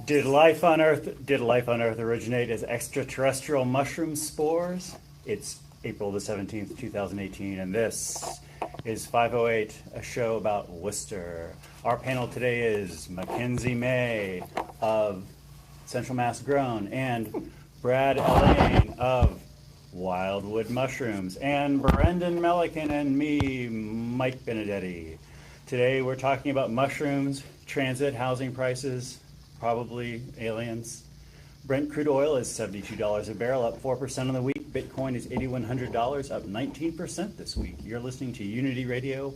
Did life on Earth originate as extraterrestrial mushroom spores? It's April the 17th, 2018, and this is 508, a show about Worcester. Our panel today is Mackenzie May of Central Mass Grown and Brad Allain of Wildwood Mushrooms and Brendan Melican and me, Mike Benedetti. Today we're talking about mushrooms, transit, housing prices, probably aliens. Brent crude oil is $72 a barrel, up 4% on the week. Bitcoin is $8,100, up 19% this week. You're listening to Unity Radio,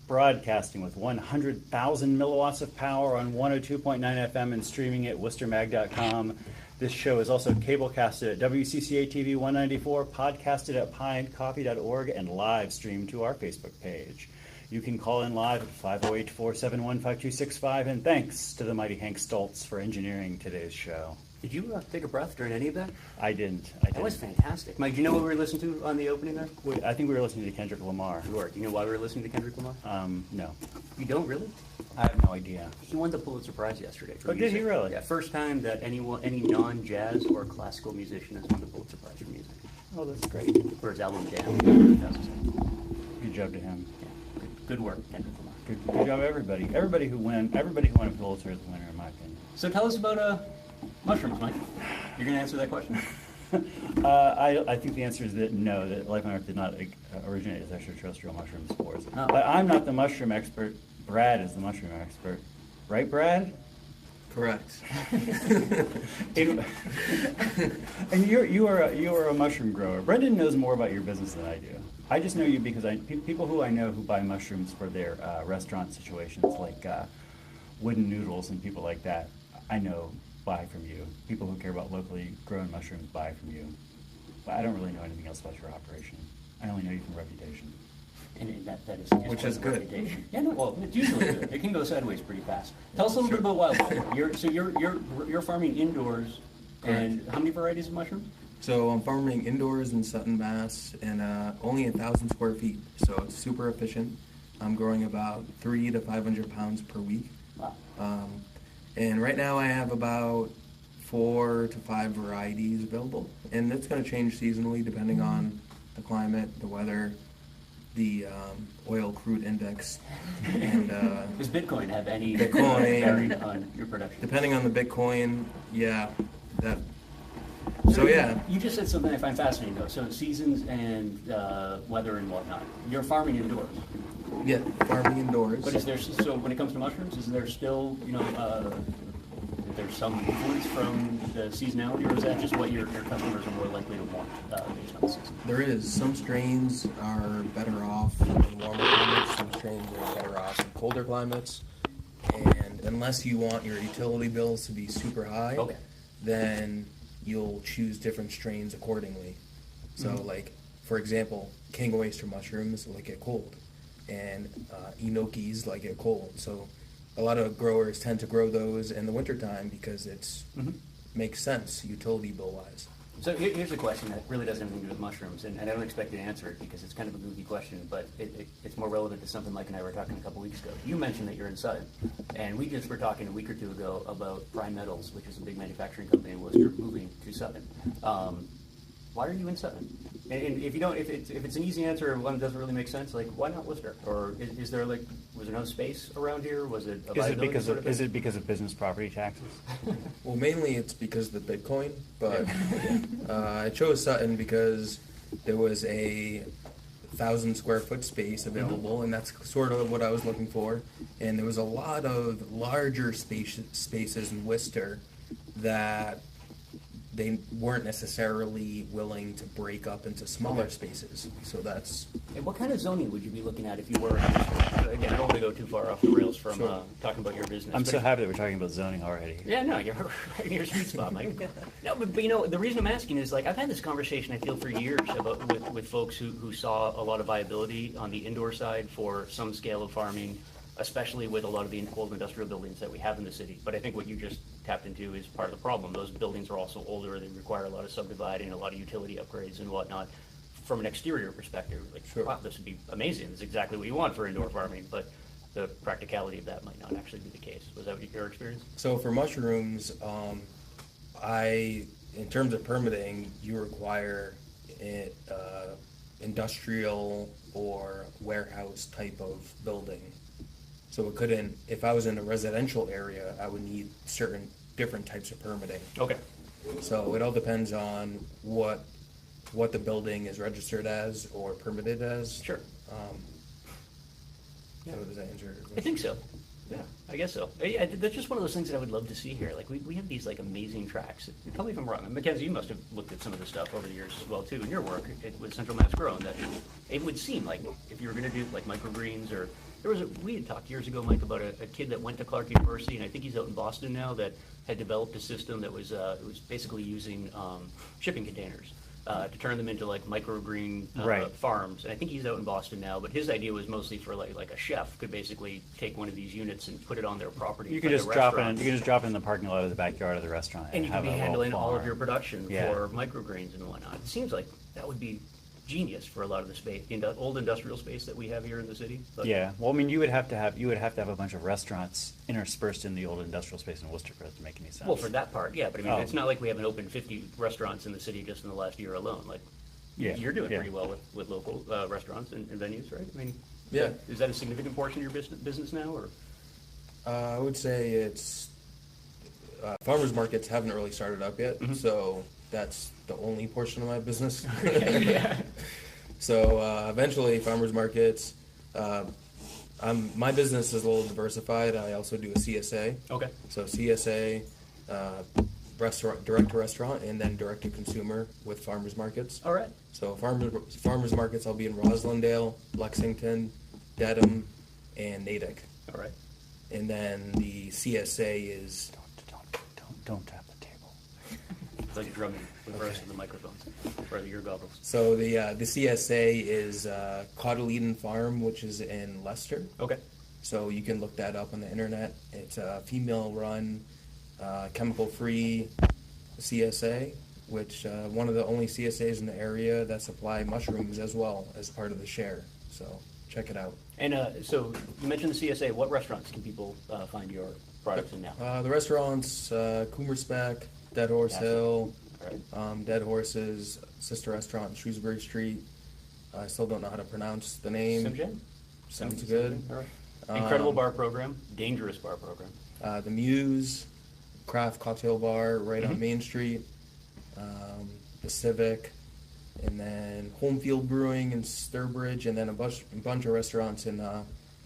broadcasting with 100,000 milliwatts of power on 102.9 FM and streaming at worcestermag.com. This show is also cablecasted at WCCA TV 194, podcasted at pinecoffee.org, and live streamed to our Facebook page. You can call in live at 508-471-5265, and thanks to the mighty Hank Stoltz for engineering today's show. Did you take a breath during any of that? I didn't. That was fantastic. Mike, do you know what we were listening to on the opening there? I think we were listening to Kendrick Lamar. You were. Do you know why we were listening to Kendrick Lamar? No. You don't really? I have no idea. He won the Pulitzer Prize yesterday. Oh, did he really? Yeah, first time that any non-jazz or classical musician has won the Pulitzer Prize for music. Oh, that's great. For his album Jam. Good job to him. Yeah. Good work, Kendrick Lamar. Good job, everybody. Everybody who won a Pulitzer is a winner, in my opinion. So tell us about mushrooms, Mike. You're going to answer that question? I think the answer is that no, that life on Earth did not originate as extraterrestrial mushroom spores. Oh. But I'm not the mushroom expert. Brad is the mushroom expert. Right, Brad? Correct. And you are a mushroom grower. Brendan knows more about your business than I do. I just know you because people who I know who buy mushrooms for their restaurant situations, like wooden noodles and people like that, I know buy from you. People who care about locally grown mushrooms buy from you. But I don't really know anything else about your operation. I only know you from reputation. And that is which is good. Reputation. Yeah, no, well, it's usually good. It can go sideways pretty fast. Tell us a little bit about Wildwood. You're farming indoors, and how many varieties of mushrooms? So I'm farming indoors in Sutton, Mass, and only 1,000 square feet, so it's super efficient. I'm growing about 300 to 500 pounds per week. Wow. And right now I have about 4 to 5 varieties available, and that's going to change seasonally depending on the climate, the weather, the oil crude index, and does Bitcoin have any Bitcoin bearing on your production? Depending on the Bitcoin, yeah, that. So yeah. You just said something I find fascinating though. So seasons and weather and whatnot. You're farming indoors. Yeah, farming indoors. But is there, so when it comes to mushrooms, is there still, there's some influence from the seasonality, or is that just what your customers are more likely to want based on the season? There is. Some strains are better off in warmer climates, some strains are better off in colder climates. And unless you want your utility bills to be super high, okay, then you'll choose different strains accordingly. So like, for example, king oyster mushrooms like it cold, and enokis like it cold. So a lot of growers tend to grow those in the wintertime because it's makes sense utility bill wise. So here's a question that really doesn't have anything to do with mushrooms, and I don't expect you to answer it because it's kind of a goofy question, but it's more relevant to something Mike and I were talking a couple weeks ago. You mentioned that you're in Sutton, and we just were talking a week or two ago about Prime Metals, which is a big manufacturing company in Worcester, moving to Sutton. Why are you in Sutton? And if you don't, if it's an easy answer and one doesn't really make sense, like why not Worcester? Or is there was there no space around here? Was it is it because of business property taxes? Well, mainly it's because of the Bitcoin, but I chose Sutton because there was a 1,000 square foot space available, and that's sort of what I was looking for. And there was a lot of larger spaces in Worcester that they weren't necessarily willing to break up into smaller spaces. So that's... And what kind of zoning would you be looking at if you were... Again, I don't want to go too far off the rails from talking about your business. I'm so happy that we're talking about zoning already. Yeah, no, you're right in your sweet spot, Mike. No, but the reason I'm asking is, like, I've had this conversation, I feel, for years about with folks who saw a lot of viability on the indoor side for some scale of farming, especially with a lot of the old industrial buildings that we have in the city. But I think what you just tapped into is part of the problem. Those buildings are also older. They require a lot of subdividing, a lot of utility upgrades and whatnot. From an exterior perspective, like, wow, this would be amazing. This is exactly what you want for indoor farming. But the practicality of that might not actually be the case. Was that your experience? So for mushrooms, in terms of permitting, you require industrial or warehouse type of building. So it couldn't, if I was in a residential area, I would need certain different types of permitting. Okay. So it all depends on what the building is registered as or permitted as. Sure. So does that answer your question? I think so. Yeah, I guess so. That's just one of those things that I would love to see here. Like, we have these, like, amazing tracks. Tell me if I'm wrong. Mackenzie, you must have looked at some of this stuff over the years as well, too, in your work with Central Mass Grown, that it would seem like if you were going to do, like, microgreens or... we had talked years ago, Mike, about a kid that went to Clark University, and I think he's out in Boston now, that had developed a system that was it was basically using shipping containers to turn them into like microgreen farms. And I think he's out in Boston now, but his idea was mostly for like a chef could basically take one of these units and put it on their property. You can just drop it. You can just drop it in the parking lot of the backyard of the restaurant, and you can be handling all of your production Yeah. for microgreens and whatnot. It seems like that would be genius for a lot of the space, old industrial space that we have here in the city. But Yeah, well, I mean, you would have to have a bunch of restaurants interspersed in the old industrial space in Worcester for it to make any sense. Well, for that part, yeah, but I mean, Oh. it's not like we haven't opened 50 restaurants in the city just in the last year alone. Like, you're doing pretty well with local restaurants and venues, right? I mean, Yeah. Is that a significant portion of your business now, or? I would say it's farmers markets haven't really started up yet, so that's the only portion of my business. So eventually, farmers markets. My business is a little diversified. I also do a CSA. Okay. So CSA, direct to restaurant, and then direct to consumer with farmers markets. All right. So farmers markets, I'll be in Roslindale, Lexington, Dedham, and Natick. All right. And then the CSA is Don't tap the table. It's like drumming with the rest of the microphones or the ear goggles. so the CSA is Coddleton Farm, which is in Leicester. Okay. So you can look that up on the internet. It's a female-run, chemical-free CSA, which one of the only CSAs in the area that supply mushrooms as well as part of the share. So check it out. And so you mentioned the CSA. What restaurants can people find your products in now? The restaurants, Coomerspec, Dead Horse Gotcha. Hill, All right. Dead Horse's sister restaurant in Shrewsbury Street. I still don't know how to pronounce the name. Simgen? Sounds good. All right. Incredible bar program, dangerous bar program. The Muse, craft cocktail bar right Mm-hmm. on Main Street. The Civic, and then Homefield Brewing in Sturbridge, and then a bunch of restaurants in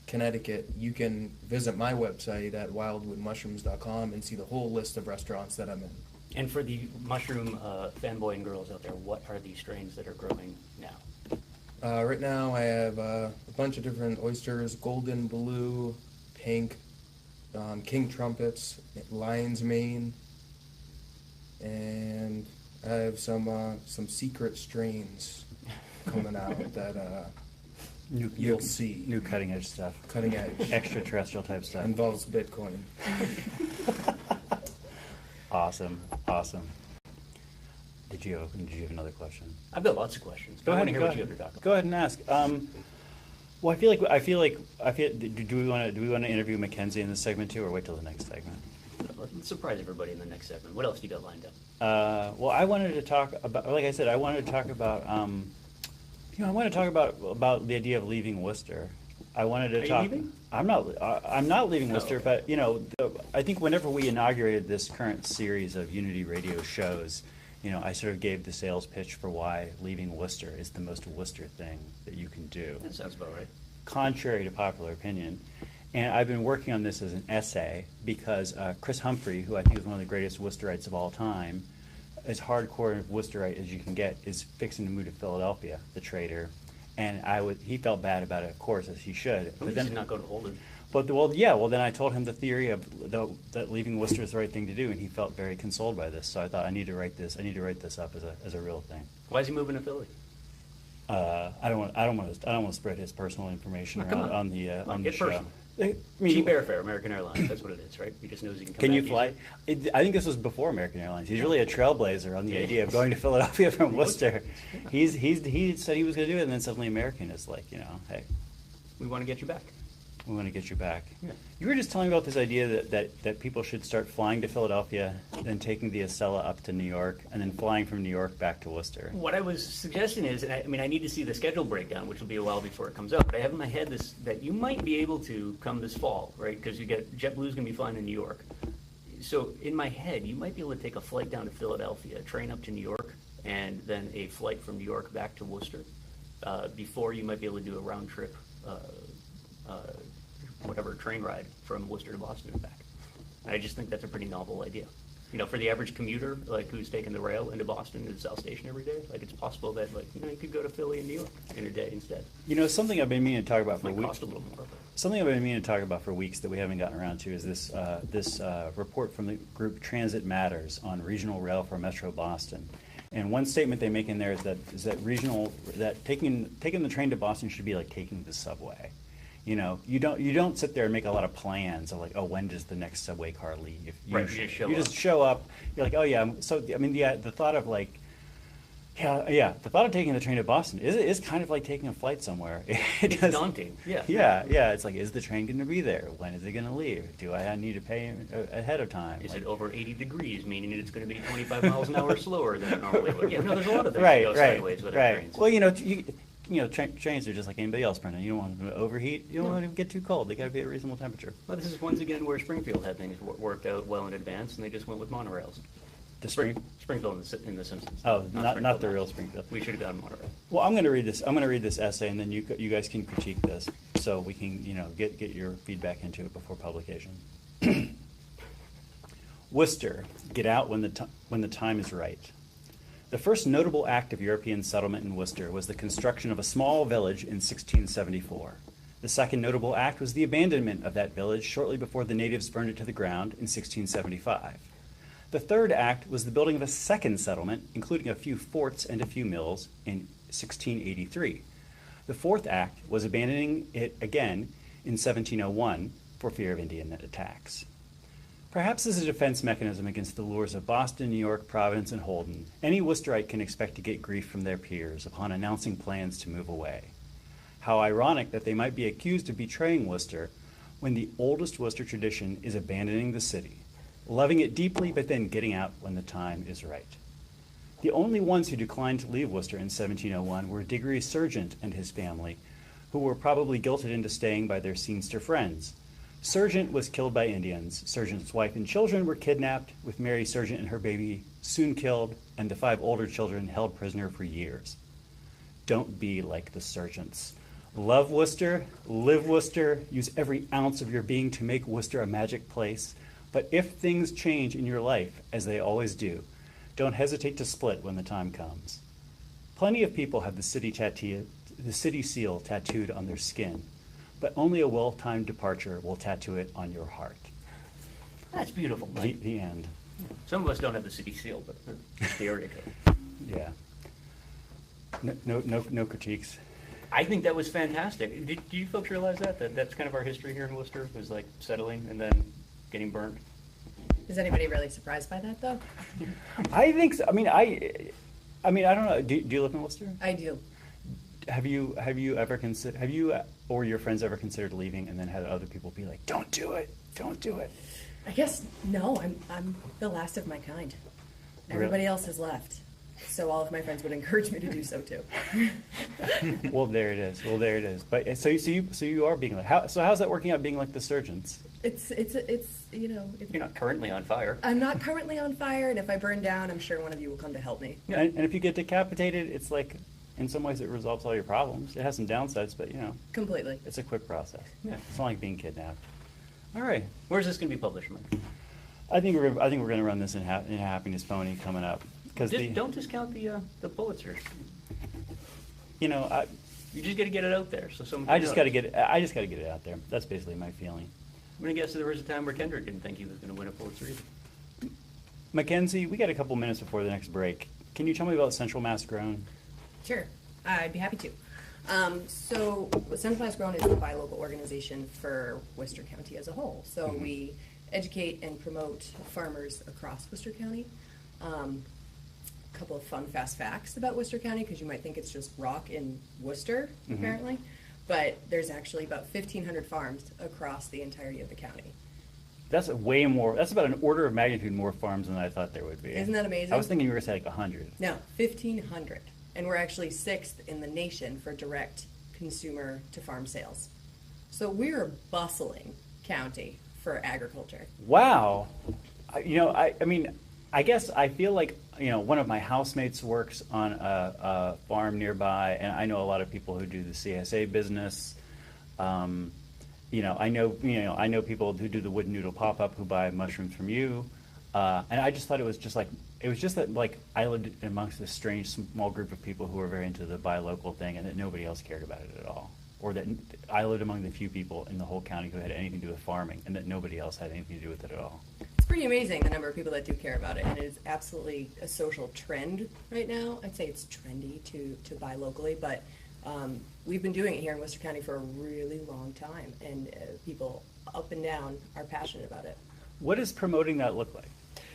Connecticut. You can visit my website at wildwoodmushrooms.com and see the whole list of restaurants that I'm in. And for the mushroom fanboy and girls out there, what are the strains that are growing now? Right now I have a bunch of different oysters: golden, blue, pink, king trumpets, lion's mane, and I have some secret strains coming out that you'll see. New cutting edge stuff. Cutting edge. Extraterrestrial type stuff. Involves Bitcoin. Awesome. Did you have another question? I've got lots of questions. Go I ahead. want to hear Go what you ahead. have to talk about. Go ahead and ask. Well, I feel like. Do we want to interview Mackenzie in this segment too, or wait till the next segment? Let's surprise everybody in the next segment. What else do you got lined up? Well, I wanted to talk about, like I said, I wanted to talk about, I want to talk about the idea of leaving Worcester. I wanted to Are you talk. leaving? I'm not leaving Worcester, okay. but I think whenever we inaugurated this current series of Unity Radio shows, I sort of gave the sales pitch for why leaving Worcester is the most Worcester thing that you can do, That sounds about right. contrary to popular opinion. And I've been working on this as an essay because Chris Humphrey, who I think is one of the greatest Worcesterites of all time, as hardcore Worcesterite as you can get, is fixing to move to Philadelphia, the trader. And he felt bad about it, of course, as he should. At least did not go to Holden. Then I told him the theory of that leaving Worcester is the right thing to do, and he felt very consoled by this. So I thought I need to write this up as a real thing. Why is he moving to Philly? I don't want to spread his personal information Oh, come around on the Get show. personal. I mean, Cheap airfare, American Airlines. That's what it is, right? He just knows he can come Can you back fly? easy. I think this was before American Airlines. He's really a trailblazer on the idea of going to Philadelphia from Worcester. He said he was going to do it, and then suddenly American is like, hey, We want to get you back. We want to get you back. Yeah. You were just telling me about this idea that people should start flying to Philadelphia, then taking the Acela up to New York, and then flying from New York back to Worcester. What I was suggesting is, and I need to see the schedule breakdown, which will be a while before it comes out, but I have in my head that you might be able to come this fall, right? Because JetBlue's going to be flying to New York. So in my head, you might be able to take a flight down to Philadelphia, train up to New York, and then a flight from New York back to Worcester. Before you might be able to do a round trip, whatever train ride from Worcester to Boston and back. And I just think that's a pretty novel idea. For the average commuter, like who's taking the rail into Boston to the South Station every day, like it's possible that you could go to Philly and New York in a day instead. Something I've been meaning to talk about for Might weeks. cost a little more. Something I've been meaning to talk about for weeks that we haven't gotten around to is this report from the group Transit Matters on regional rail for Metro Boston. And one statement they make in there is that taking the train to Boston should be like taking the subway. You don't sit there and make a lot of plans of like, oh, when does the next subway car leave? You just show up. You're like, oh yeah. So the thought of like, the thought of taking the train to Boston is kind of like taking a flight somewhere. It's daunting. Yeah. Yeah. It's like, is the train going to be there? When is it going to leave? Do I need to pay ahead of time? Is it over 80 degrees, meaning it's going to be 25 miles an hour slower than it normally would? Yeah, there's a lot of things that go sideways with our trains. Well, trains are just like anybody else, Brendan. You don't want them to overheat. You don't want them to get too cold. They got to be at a reasonable temperature. Well, this is once again where Springfield had things worked out well in advance, and they just went with monorails. Springfield in the Simpsons. Oh, not the real Springfield. We should have done monorail. Well, I'm going to read this essay, and then you guys can critique this, so we can get your feedback into it before publication. Worcester, get out when the time is right. The first notable act of European settlement in Worcester was the construction of a small village in 1674. The second notable act was the abandonment of that village shortly before the natives burned it to the ground in 1675. The third act was the building of a second settlement, including a few forts and a few mills, in 1683. The fourth act was abandoning it again in 1701 for fear of Indian attacks. Perhaps as a defense mechanism against the lures of Boston, New York, Providence, and Holden, any Worcesterite can expect to get grief from their peers upon announcing plans to move away. How ironic that they might be accused of betraying Worcester when the oldest Worcester tradition is abandoning the city, loving it deeply but then getting out when the time is right. The only ones who declined to leave Worcester in 1701 were Diggory Sargent and his family, who were probably guilted into staying by their scenester friends. Sargent was killed by Indians. Sargent's wife and children were kidnapped, with Mary Sargent and her baby soon killed, and the 5 older children held prisoner for years. Don't be like the Sargents. Love Worcester, live Worcester, use every ounce of your being to make Worcester a magic place. But if things change in your life, as they always do, don't hesitate to split when the time comes. Plenty of people have the city seal tattooed on their skin, but only a well-timed departure will tattoo it on your heart. That's beautiful, Mike. The end. Some of us don't have the city seal, but the area code. Yeah. No critiques. I think that was fantastic. Do you folks realize that that's kind of our history here in Worcester, was like settling and then getting burnt? Is anybody really surprised by that, though? I think so. I mean, I don't know. Do you live in Worcester? I do. Have you or your friends ever considered leaving and then had other people be like, "Don't do it, don't do it"? I guess no. I'm the last of my kind. Everybody else has left, so all of my friends would encourage me to do so too. Well, there it is. But so you are being like, how's that working out? Being like the Sargents? It's You're not currently on fire. I'm not currently on fire, and if I burn down, I'm sure one of you will come to help me. Yeah. And if you get decapitated, it's like, in some ways, it resolves all your problems. It has some downsides, but Completely. it's a quick process. Yeah. It's not like being kidnapped. All right. Where's this going to be published, Mike? I think we're going to run this in Happiness Pony coming up because Don't discount the Pulitzers. You just got to get it out there, so someone. I just got to get it out there. That's basically my feeling. I'm going to guess there was a time where Kendrick didn't think he was going to win a Pulitzer either. Mackenzie, we got a couple minutes before the next break. Can you tell me about Central Mass Grown? Sure, I'd be happy to. So Central Mass Grown is a buy local organization for Worcester County as a whole. So we educate and promote farmers across Worcester County. A couple of fun, fast facts about Worcester County, because you might think it's just rock in Worcester, apparently. but there's actually about 1,500 farms across the entirety of the county. That's way more. That's about an order of magnitude more farms than I thought there would be. Isn't that amazing? I was thinking you were going to say like 100. No, 1,500. And we're actually 6th in the nation for direct consumer to farm sales. So we're a bustling county for agriculture. Wow. I mean, I guess I feel like, one of my housemates works on a farm nearby, and I know a lot of people who do the CSA business. I know people who do the Wood Noodle pop-up who buy mushrooms from you. And I just thought it was just that like I lived amongst this strange small group of people who were very into the buy local thing, and that nobody else cared about it at all. Or that I lived among the few people in the whole county who had anything to do with farming, and that nobody else had anything to do with it at all. It's pretty amazing the number of people that do care about it, and it is absolutely a social trend right now. I'd say it's trendy to buy locally, but we've been doing it here in Worcester County for a really long time, and people up and down are passionate about it. What does promoting that look like?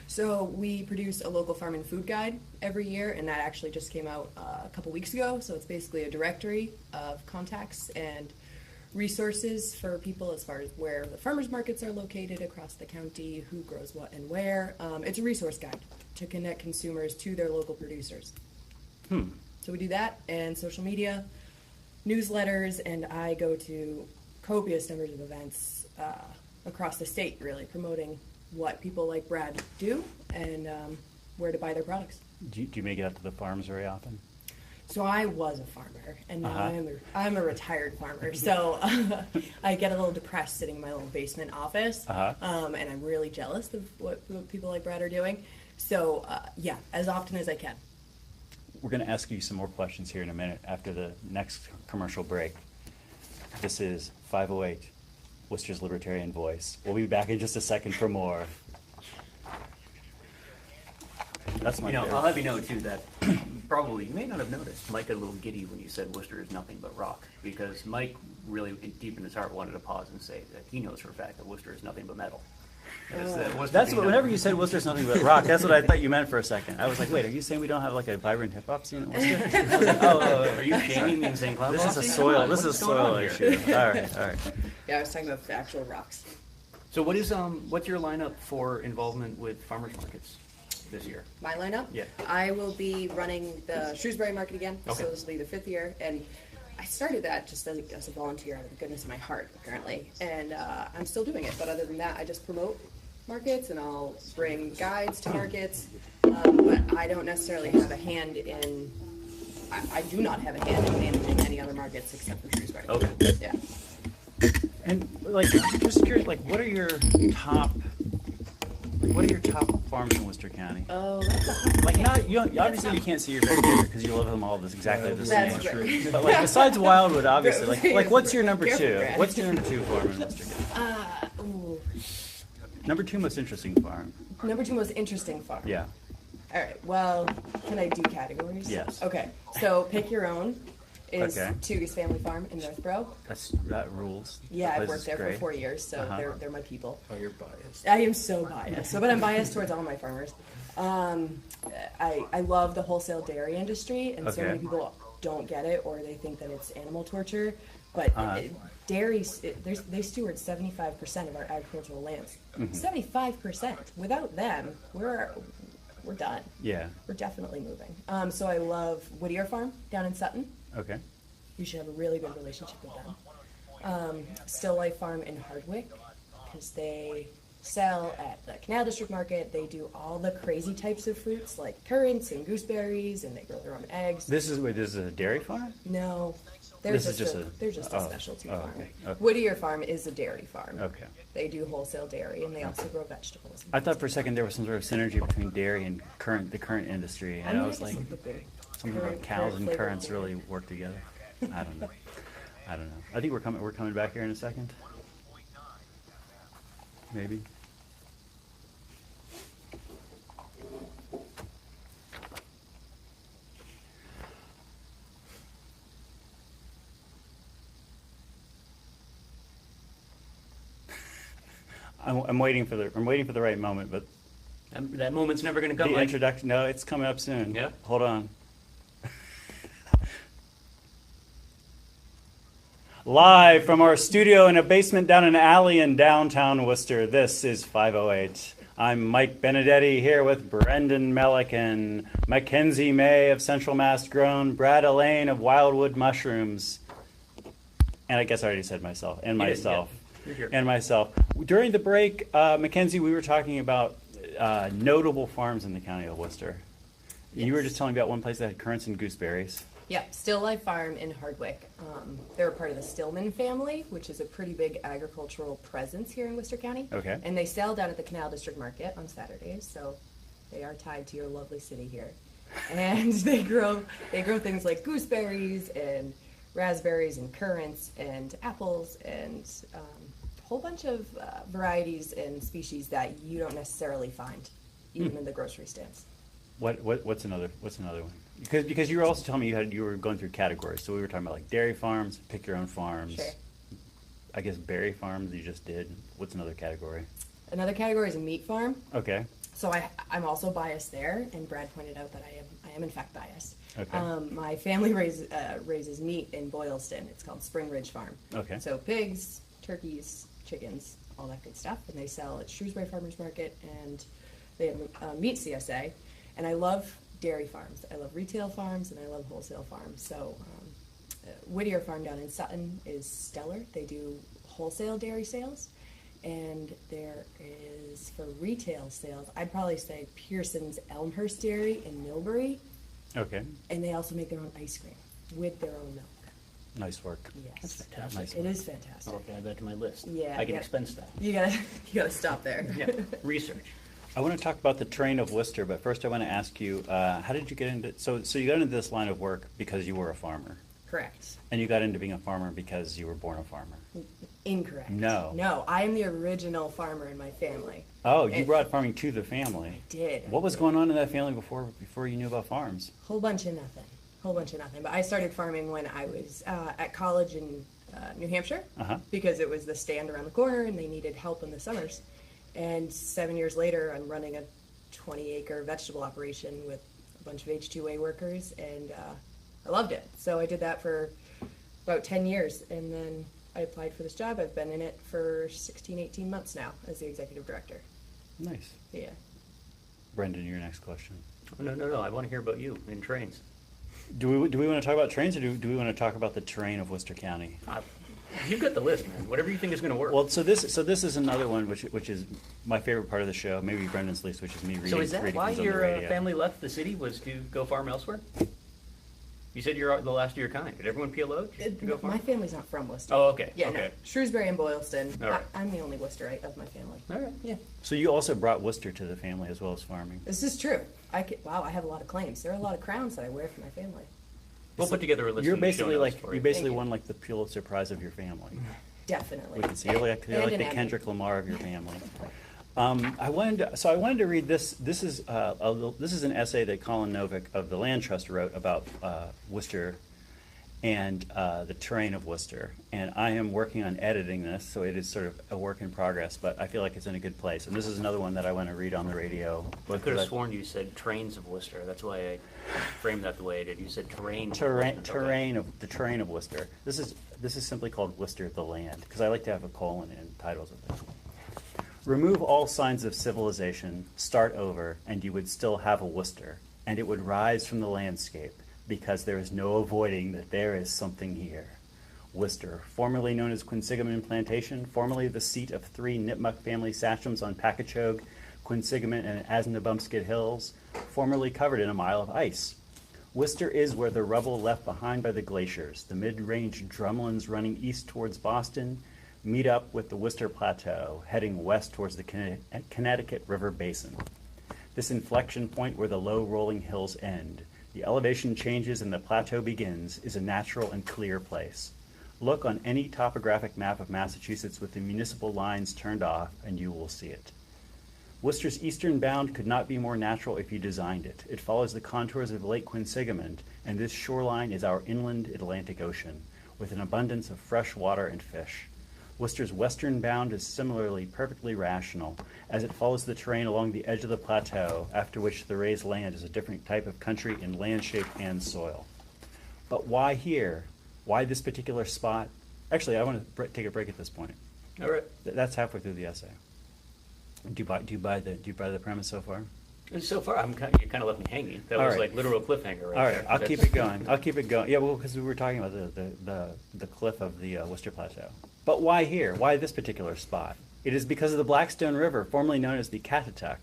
So we produce a local farm and food guide every year, and that actually just came out a couple weeks ago. So it's basically a directory of contacts and resources for people as far as where the farmers markets are located across the county, who grows what and where. It's a resource guide to connect consumers to their local producers. So we do that, and social media, newsletters, and I go to copious numbers of events across the state, really promoting what people like Brad do and where to buy their products. Do you make it out to the farms very often? So I was a farmer, and now I'm a retired farmer. So I get a little depressed sitting in my little basement office, and I'm really jealous of what people like Brad are doing. So yeah, as often as I can. We're going to ask you some more questions here in a minute after the next commercial break. This is 508, Worcester's Libertarian Voice. We'll be back in just a second for more. That's my favorite. I'll have you know too that probably you may not have noticed Mike got a little giddy when you said Worcester is nothing but rock, because Mike really deep in his heart wanted to pause and say that he knows for a fact that Worcester is nothing but metal. That's what, whenever you said Worcester's nothing but rock, that's what I thought you meant for a second. I was like, wait, are you saying we don't have like a vibrant hip hop scene in Worcester? Are you shaming me and saying cloud This is a boxing? soil. Come on, This is a what's going soil on here? issue. All right. Yeah, I was talking about the actual rocks. So what's your lineup for involvement with farmers markets this year? My lineup? Yeah. I will be running the Shrewsbury Market again, Okay. so this will be the 5th year, and I started that just as a volunteer out of the goodness of my heart, apparently, and I'm still doing it, but other than that, I just promote markets, and I'll bring guides to markets, but I don't necessarily have a hand in, I do not have a hand in managing any other markets except for Shrewsbury. Okay. Yeah. And like, just curious, like, what are your top farms in Worcester County? Oh, that's a hard Like, not you. Obviously, you can't see your red deer because you live them all exactly the same. That's right. But like, besides Wildwood, obviously, like, what's your number Careful, two? Brad. What's your number two farm in Worcester County? ooh. Number two most interesting farm. Number 2 most interesting farm. Yeah. All right. Well, can I do categories? Yes. Okay. So pick your own is Okay. Tugis Family Farm in Northborough. That rules. Yeah, That I've place worked is there great. for 4 years, so Uh-huh. they're my people. Oh, you're biased. I am so biased. But I'm biased towards all my farmers. I love the wholesale dairy industry, and so Okay. many people don't get it, or they think that it's animal torture. But dairy, they steward 75% of our agricultural lands. 75%. Without them, we're done. Yeah. We're definitely moving. So I love Whittier Farm down in Sutton. Okay. You should have a really good relationship with them. Still Life Farm in Hardwick, because they sell at the Canal District Market. They do all the crazy types of fruits like currants and gooseberries, and they grow their own eggs. This is a dairy farm? No, they're This is just, just they're just a oh, specialty oh, farm. okay, okay. Whittier Farm is a dairy farm. Okay. They do wholesale dairy, and they also grow vegetables. I thought for a second there was some sort of synergy between dairy and the current industry, and I was like, something about cows and currants really work together. I don't know. I think we're coming back here in a second. Maybe. I'm waiting for the right moment, but That moment's never going to come. the Mike. introduction. No, it's coming up soon. Yeah? Hold on. Live from our studio in a basement down in Allain in downtown Worcester, this is 508. I'm Mike Benedetti here with Brendan Melican, Mackenzie May of Central Mass Grown, Brad Allain of Wildwood Mushrooms, and I guess I already said myself, and You did, myself, yeah. You're here. and myself. During the break, Mackenzie, we were talking about notable farms in the county of Worcester. You were just telling me about one place that had currants and gooseberries. Yep, Still Life Farm in Hardwick. They're a part of the Stillman family, which is a pretty big agricultural presence here in Worcester County. Okay. And they sell down at the Canal District Market on Saturdays, so they are tied to your lovely city here. And they grow things like gooseberries and raspberries and currants and apples and a whole bunch of varieties and species that you don't necessarily find even in the grocery stands. What's another one? Because you were also telling me you were going through categories. So we were talking about like dairy farms, pick your own farms. Sure. I guess berry farms you just did. What's another category? Another category is a meat farm. Okay. So I'm also biased there, and Brad pointed out that I am in fact biased. Okay. My family raises meat in Boylston. It's called Spring Ridge Farm. Okay. So pigs, turkeys, chickens, all that good stuff, and they sell at Shrewsbury Farmers Market, and they have a meat CSA. And I love dairy farms. I love retail farms, and I love wholesale farms. So Whittier Farm down in Sutton is stellar. They do wholesale dairy sales. And there is, for retail sales, I'd probably say Pearson's Elmhurst Dairy in Millbury. Okay. And they also make their own ice cream with their own milk. Nice work. Yes. That's fantastic. Nice. It is fantastic. I'll have to add that to my list. Yeah, I can yeah. expense that. You gotta stop there. Yeah, research. I want to talk about the terrain of Worcester, but first I want to ask you, how did you get into? So you got into this line of work because you were a farmer, Correct. and you got into being a farmer because you were born a farmer. Incorrect. No. No, I am the original farmer in my family. Oh, you It- brought farming to the family. I did. What was going on in that family before you knew about farms? Whole bunch of nothing. But I started farming when I was at college in New Hampshire Uh-huh. because it was the stand around the corner and they needed help in the summers. And 7 years later, I'm running a 20-acre vegetable operation with a bunch of H2A workers, and I loved it. So I did that for about 10 years, and then I applied for this job. I've been in it for 16, 18 months now as the executive director. Nice. Yeah. Brendan, your next question. No. I want to hear about you in trains. Do we want to talk about trains, or do we want to talk about the terrain of Worcester County? You've got the list, man. Whatever you think is going to work. Well, so this is another one which is my favorite part of the show. Maybe Brendan's least, which is me reading. So is that reading why things on the your radio. family left the city, was to go farm elsewhere? You said you're the last of your kind. Did everyone PLO to go farm? My family's not from Worcester. Oh, okay. Yeah, okay. no. Shrewsbury and Boylston. All right. I'm the only Worcesterite of my family. All right. Yeah. So you also brought Worcester to the family as well as farming. This is true. Wow, I have a lot of claims. There are a lot of crowns that I wear for my family. We'll put together a list. You're in the show basically notes like for you you. basically Thank you. won like the Pulitzer Prize of your family. Definitely. We can see you're like And an the Emmy. Kendrick Lamar of your family. I wanted to read this. This is an essay that Colin Novick of the Land Trust wrote about Worcester and the terrain of Worcester. And I am working on editing this, so it is sort of a work in progress. But I feel like it's in a good place. And this is another one that I want to read on the radio. I could have sworn you said trains of Worcester. That's why I framed that the way I did. You said terrain. of Worcester. Okay. The terrain of Worcester. This is simply called Worcester the land, because I like to have a colon in titles of this. Remove all signs of civilization, start over, and you would still have a Worcester, and it would rise from the landscape, because there is no avoiding that there is something here. Worcester, formerly known as Quinsigamond Plantation, formerly the seat of 3 Nipmuc family sachems on Packagug, Quinsigamond, and Asnabumskid Hills, formerly covered in a mile of ice. Worcester is where the rubble left behind by the glaciers, the mid-range drumlins running east towards Boston, meet up with the Worcester Plateau, heading west towards the Connecticut River Basin. This inflection point where the low rolling hills end, the elevation changes and the plateau begins, is a natural and clear place. Look on any topographic map of Massachusetts with the municipal lines turned off, and you will see it. Worcester's eastern bound could not be more natural if you designed it. It follows the contours of Lake Quinsigamond, and this shoreline is our inland Atlantic Ocean, with an abundance of fresh water and fish. Worcester's western bound is similarly perfectly rational, as it follows the terrain along the edge of the plateau, after which the raised land is a different type of country in land shape and soil. But why here? Why this particular spot? Actually, I want to take a break at this point. All right. That's halfway through the essay. Do you buy the premise so far? So far, you kind of left me hanging. That All was right. like literal cliffhanger right All right, there. I'll keep it going. I'll keep it going. Yeah, well, because we were talking about the cliff of the Worcester Plateau. But why here? Why this particular spot? It is because of the Blackstone River, formerly known as the Catatuck,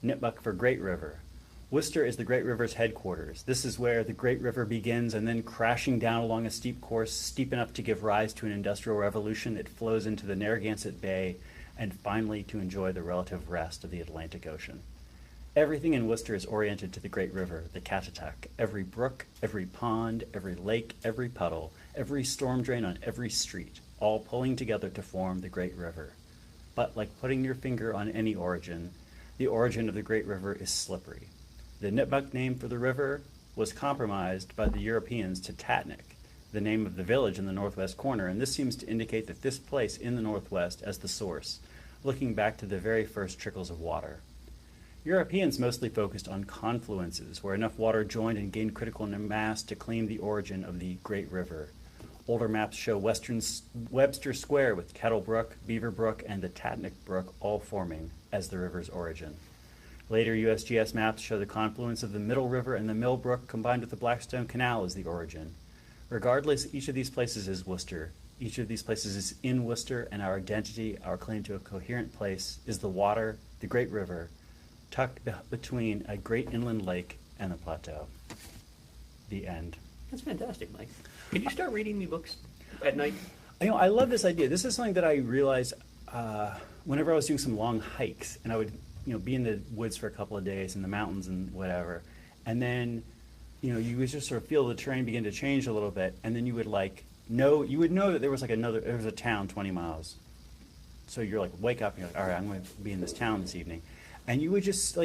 Nipmuc for Great River. Worcester is the Great River's headquarters. This is where the Great River begins, and then crashing down along a steep course, steep enough to give rise to an industrial revolution, it flows into the Narragansett Bay, and finally to enjoy the relative rest of the Atlantic Ocean. Everything in Worcester is oriented to the Great River, the Catatuck. Every brook, every pond, every lake, every puddle, every storm drain on every street, all pulling together to form the Great River. But like putting your finger on any origin, the origin of the Great River is slippery. The Nipmuc name for the river was compromised by the Europeans to Tatnick, the name of the village in the northwest corner, and this seems to indicate that this place in the northwest as the source, looking back to the very first trickles of water. Europeans mostly focused on confluences, where enough water joined and gained critical mass to claim the origin of the Great River. Older maps show Webster Square with Kettle Brook, Beaver Brook, and the Tatnick Brook all forming as the river's origin. Later USGS maps show the confluence of the Middle River and the Mill Brook combined with the Blackstone Canal as the origin. Regardless, each of these places is Worcester. Each of these places is in Worcester, and our identity, our claim to a coherent place, is the water, the Great River, tucked between a great inland lake and the plateau. The end. That's fantastic, Mike. Can you start reading me books at night? I love this idea. This is something that I realized whenever I was doing some long hikes, and I would be in the woods for a couple of days in the mountains and whatever, and then you would just sort of feel the terrain begin to change a little bit, and then you would know that there was there was a town 20 miles. So you're like, wake up and you're like, all right, I'm going to be in this town this evening. And you would just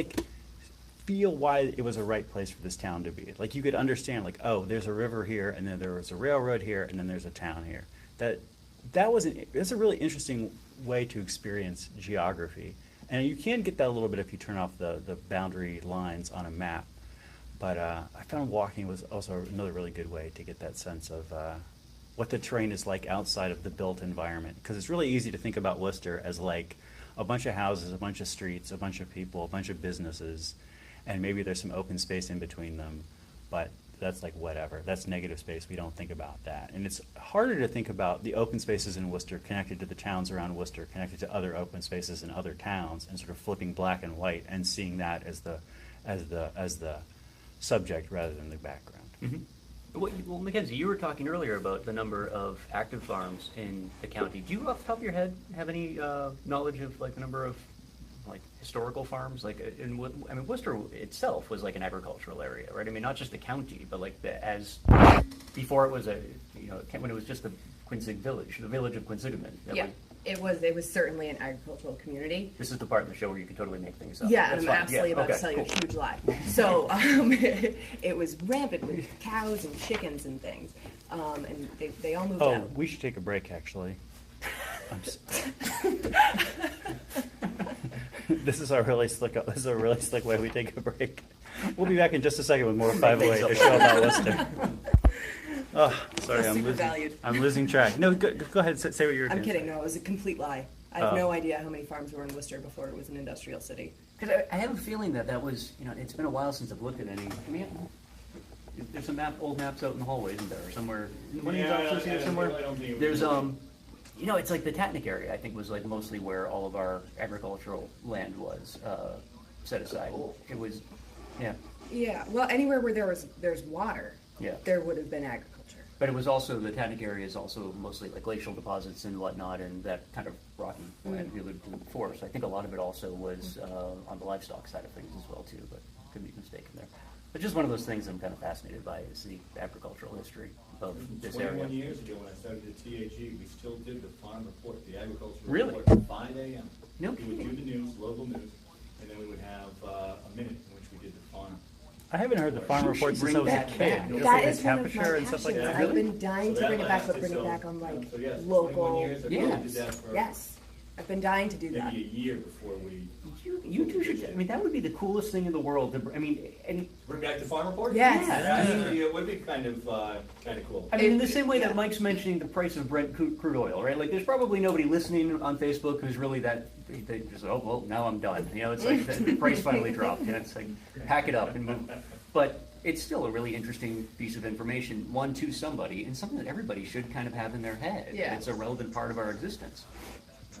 feel why it was a right place for this town to be. Like you could understand oh, there's a river here, and then there was a railroad here, and then there's a town here. That's a really interesting way to experience geography. And you can get that a little bit if you turn off the boundary lines on a map. But I found walking was also another really good way to get that sense of what the terrain is like outside of the built environment. Because it's really easy to think about Worcester as a bunch of houses, a bunch of streets, a bunch of people, a bunch of businesses, and maybe there's some open space in between them, but that's whatever. That's negative space. We don't think about that. And it's harder to think about the open spaces in Worcester connected to the towns around Worcester, connected to other open spaces in other towns, and sort of flipping black and white and seeing that as the subject rather than the background. Mm-hmm. Well, Mackenzie, you were talking earlier about the number of active farms in the county. Do you, off the top of your head, have any knowledge of the number of historical farms? Worcester itself was an agricultural area, right? I mean, not just the county, but before it was when it was just the Quinsigamond village, the village of Quinsigamond. Yeah. It was certainly an agricultural community. This is the part of the show where you can totally make things up. Yeah, That's I'm fine. absolutely about to tell you a huge lie. So it was rampant with cows and chickens and things, and they all moved Oh, out. we should take a break, actually. This is a really slick way we take a break. We'll be back in just a second with more 508, a show about Worcester. Oh, sorry, I'm losing track. No, go ahead, say what you were I'm going to kidding. say. No, it was a complete lie. I have no idea how many farms were in Worcester before it was an industrial city. Because I have a feeling that was, it's been a while since I've looked at any. I mean, there's some old maps out in the hallway, isn't there, or somewhere? One of these offices here somewhere. There's it's like the Tatnick area. I think was mostly where all of our agricultural land was set aside. It was, yeah. Yeah. Well, anywhere where there's water, Yeah. there would have been agriculture. But it was also, the Tatnick area is also mostly glacial deposits and whatnot, and that kind of rocky land we lived in before. So I think a lot of it also was on the livestock side of things as well too, but could be mistaken there. But just one of those things I'm kind of fascinated by is the agricultural history of this area. 21 years ago when I started at TAG, we still did the farm report, the agricultural Really? report at 5 a.m. No We would kidding. do the news, local news, and then we would have a minute in which we did the farm. I haven't heard the farm report since I was a that kid. back. Just That the is one of my temperature and stuff like passions. that. I've been dying So to that bring it back, but lasted, bring it so- back on so yes, 21 local. years ago, we did that for Yes. I've been dying to do that. maybe a year before we You two should, I mean, that would be the coolest thing in the world, I mean, and, bring back the farm report. Yes. Yeah, it would be kind of cool. I mean, in the same way Yeah. that Mike's mentioning the price of Brent crude oil, right? Like, there's probably nobody listening on Facebook who's really that, they just, oh, well, now I'm done. You know, it's like the price finally dropped, you know, it's like, pack it up and move. But it's still a really interesting piece of information, one to somebody, and something that everybody should kind of have in their head. Yeah. It's a relevant part of our existence.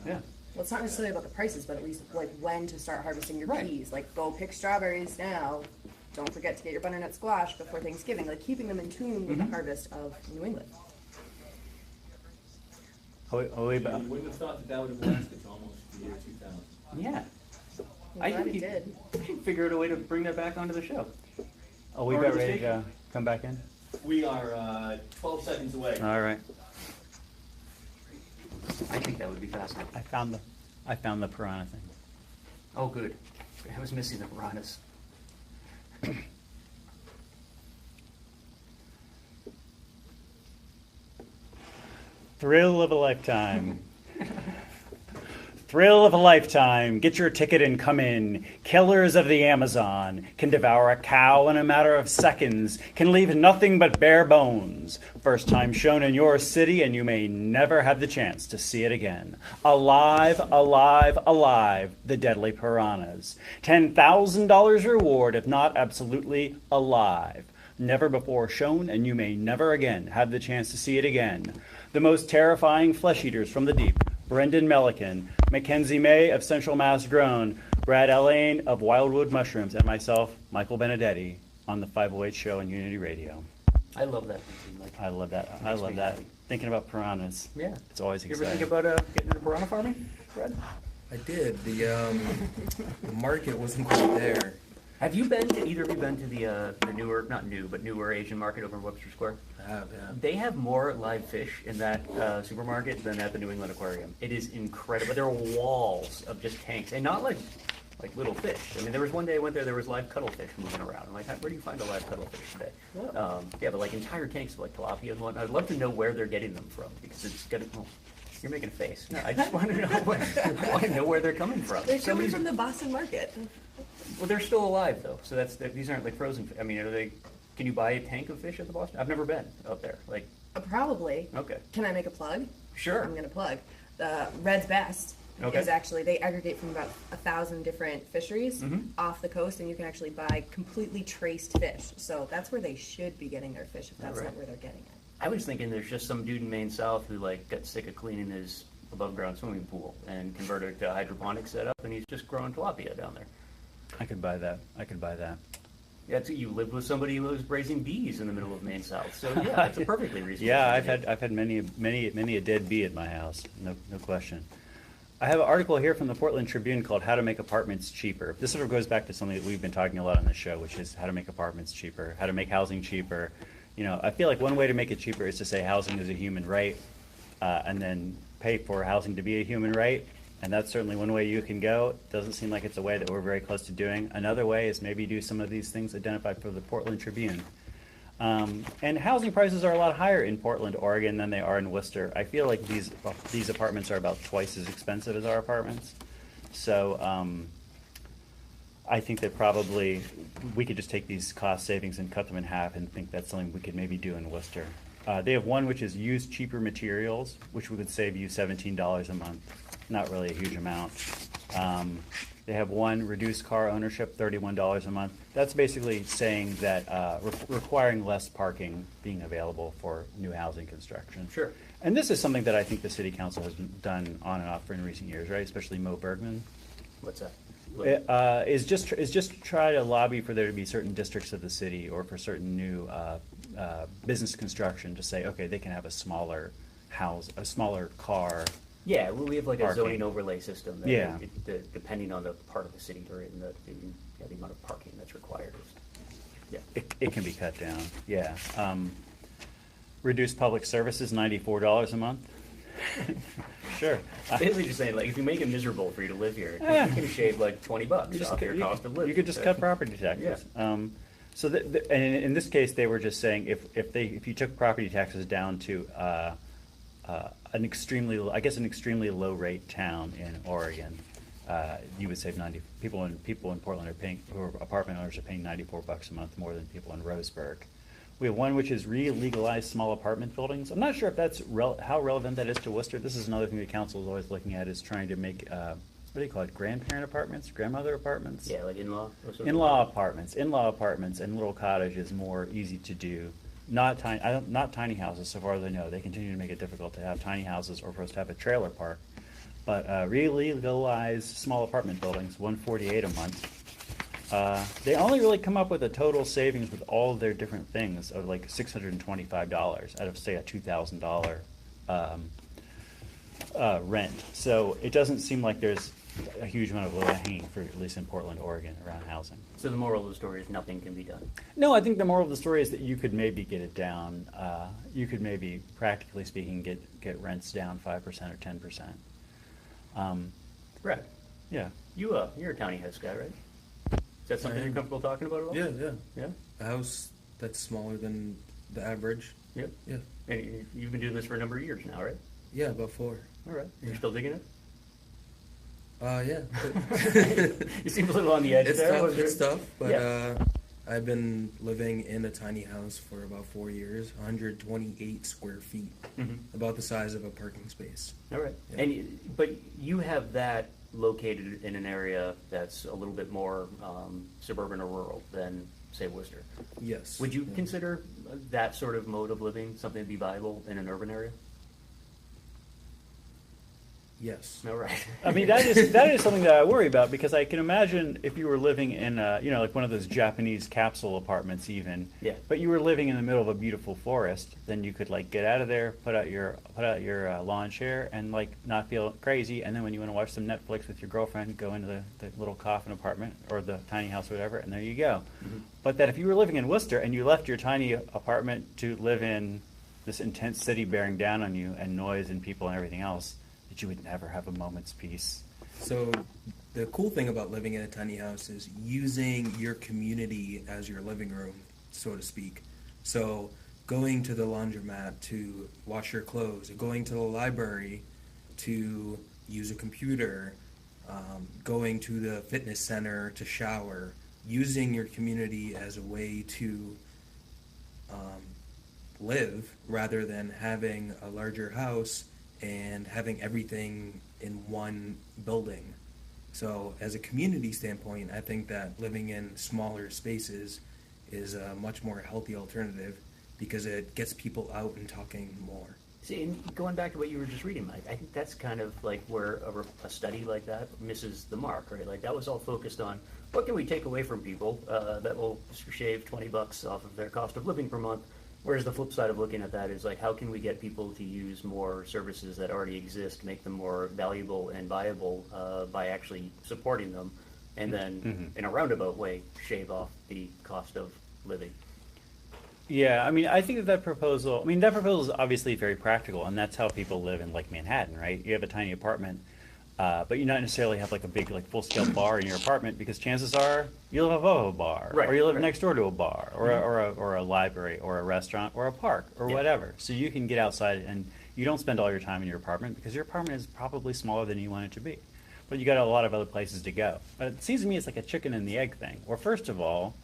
Yeah. Well, it's not necessarily about the prices, but at least like when to start harvesting your Right. peas. Like, go pick strawberries now. Don't forget to get your butternut squash before Thanksgiving. Like, keeping them in tune with the harvest of New England. Oh, You wouldn't have thought that would have lasted to almost the year 2000. Yeah. I'm I glad think it did. we should figure out a way to bring that back onto the show. Oh, we Or about the ready station. to come back in? We are 12 seconds away. All right. I think that would be fascinating. I found the piranha thing. Oh, good. I was missing the piranhas. Thrill of a lifetime. Thrill of a lifetime. Get your ticket and come in. Killers of the Amazon can devour a cow in a matter of seconds, can leave nothing but bare bones. First time shown in your city, and you may never have the chance to see it again. Alive, alive, alive, the deadly piranhas. $10,000 reward if not absolutely alive. Never before shown, and you may never again have the chance to see it again. The most terrifying flesh eaters from the deep. Brendan Milliken, Mackenzie May of Central Mass Grown, Brad Allain of Wildwood Mushrooms, and myself, Michael Benedetti, on the 508 show on Unity Radio. I love that. Like, I love that. I Makes love me that. happy. Thinking about piranhas. yeah. It's always You ever exciting. think about getting into piranha farming, Brad? I did. The market wasn't quite there. Have you been to, either of you been to the newer, not new, but newer Asian market over in Webster Square? I have, yeah. They have more live fish in that supermarket than at the New England Aquarium. It is incredible. There are walls of just tanks, and not like little fish. I mean, there was one day I went there was live cuttlefish moving around. I'm like, where do you find a live cuttlefish today? Yeah, but like entire tanks of like tilapia and whatnot. I'd love to know where they're getting them from, because it's got to, you're making a face. No, I just want to know I want to know where they're coming from. They're coming Somebody's- from the Boston market. Well, they're still alive though, so these aren't like frozen. I mean, are they? Can you buy a tank of fish at the Boston? I've never been up there. Like, Probably. okay, Can I make a plug? sure. I'm gonna plug. The Red's Best Okay. is actually, they aggregate from about 1,000 different fisheries Mhm. off the coast, and you can actually buy completely traced fish. So that's where they should be getting their fish, if that's Right. not where they're getting it. I was thinking there's just some dude in Maine South who like got sick of cleaning his above ground swimming pool and converted it to a hydroponic setup, and he's just growing tilapia down there. I could buy that. I could buy that. Yeah, you lived with somebody who was raising bees in the middle of Maine South, so yeah, it's a perfectly reasonable. Yeah, thing. I've had many a dead bee at my house. No question. I have an article here from the Portland Tribune called "How to Make Apartments Cheaper." This sort of goes back to something that we've been talking a lot on the show, which is how to make apartments cheaper, how to make housing cheaper. You know, I feel like one way to make it cheaper is to say housing is a human right, and then pay for housing to be a human right. And that's certainly one way you can go. It doesn't seem like it's a way that we're very close to doing. Another way is maybe do some of these things identified for the Portland Tribune. And housing prices are a lot higher in Portland, Oregon than they are in Worcester. I feel like these apartments are about twice as expensive as our apartments. So I think that probably we could just take these cost savings and cut them in half and think that's something we could maybe do in Worcester. They have one which is use cheaper materials, which would save you $17 a month. Not really a huge amount. They have one, reduce car ownership, $31 a month. That's basically saying that requiring less parking being available for new housing construction. Sure. And this is something that I think the city council has done on and off for in recent years, right? Especially Mo Bergman. What's that? Is just try to lobby for there to be certain districts of the city or for certain new business construction to say, okay, they can have a smaller house, a smaller car. Yeah, well, we have like a Parking. zoning overlay system. That Yeah. Depending on the part of the city you're in, the amount of parking that's required is, yeah. It can be cut down, yeah. Reduce public services, $94 a month. Sure. Basically just saying, like, if you make it miserable for you to live here, Yeah. you can shave like 20 bucks You just off cut- your you- cost of living. You could just cut property taxes. So and in this case, they were just saying if you took property taxes down to an extremely low rate town in Oregon, you would save 90, people in Portland are paying, who are apartment owners are paying $94 a month more than people in Roseburg. We have one which is re-legalized small apartment buildings. I'm not sure if that's how relevant that is to Worcester. This is another thing the council is always looking at, is trying to make, what do you call it, grandparent apartments, grandmother apartments? Yeah, like in-law or something? In-law apartments and little cottages, more easy to do. Not tiny houses, so far as I know. They continue to make it difficult to have tiny houses or for us to have a trailer park. But really legalized small apartment buildings, $148 a month. They only really come up with a total savings with all of their different things of like $625 out of, say, a $2,000 rent. So it doesn't seem like there's a huge amount of low-hanging fruit, at least in Portland, Oregon, around housing. So the moral of the story is nothing can be done. No, I think the moral of the story is that you could maybe get it down. You could maybe, practically speaking, get rents down 5% or 10%. Brad, Yeah. you're a tiny house guy, right? Is that something you're comfortable talking about at all? Yeah. Yeah? A house that's smaller than the average. Yep. Yeah. And you've been doing this for a number of years now, right? Yeah, about 4. All right. You're still digging it? Yeah. You seem a little on the edge It's there. tough. It's tough, but Yeah. I've been living in a tiny house for about 4 years, 128 square feet, about the size of a parking space. All right. Yeah. But you have that located in an area that's a little bit more suburban or rural than, say, Worcester. Yes. Would you Yeah. consider that sort of mode of living something to be viable in an urban area? Yes. All right. I mean, that is something that I worry about, because I can imagine if you were living in, like one of those Japanese capsule apartments even. Yeah. But you were living in the middle of a beautiful forest, then you could like get out of there, put out your lawn chair, and like not feel crazy. And then when you want to watch some Netflix with your girlfriend, go into the little coffin apartment or the tiny house or whatever, and there you go. But that if you were living in Worcester and you left your tiny apartment to live in this intense city bearing down on you and noise and people and everything else, that you would never have a moment's peace. So the cool thing about living in a tiny house is using your community as your living room, so to speak. So going to the laundromat to wash your clothes, or going to the library to use a computer, going to the fitness center to shower, using your community as a way to live, rather than having a larger house and having everything in one building. So as a community standpoint, I think that living in smaller spaces is a much more healthy alternative, because it gets people out and talking more. See, and going back to what you were just reading, Mike, I think that's kind of like where a study like that misses the mark, right? Like that was all focused on what can we take away from people that will shave $20 off of their cost of living per month. Whereas the flip side of looking at that is like, how can we get people to use more services that already exist, make them more valuable and viable by actually supporting them, and then in a roundabout way, shave off the cost of living. Yeah, I mean, I think that proposal is obviously very practical, and that's how people live in like Manhattan, right? You have a tiny apartment, but you not necessarily have like a big, like full-scale bar in your apartment, because chances are you live above a bar, Right, or you live right. next door to a bar, or a library, or a restaurant, or a park, or Yeah. whatever. So you can get outside, and you don't spend all your time in your apartment, because your apartment is probably smaller than you want it to be. But you got a lot of other places to go. But it seems to me it's like a chicken and the egg thing. Where first of all,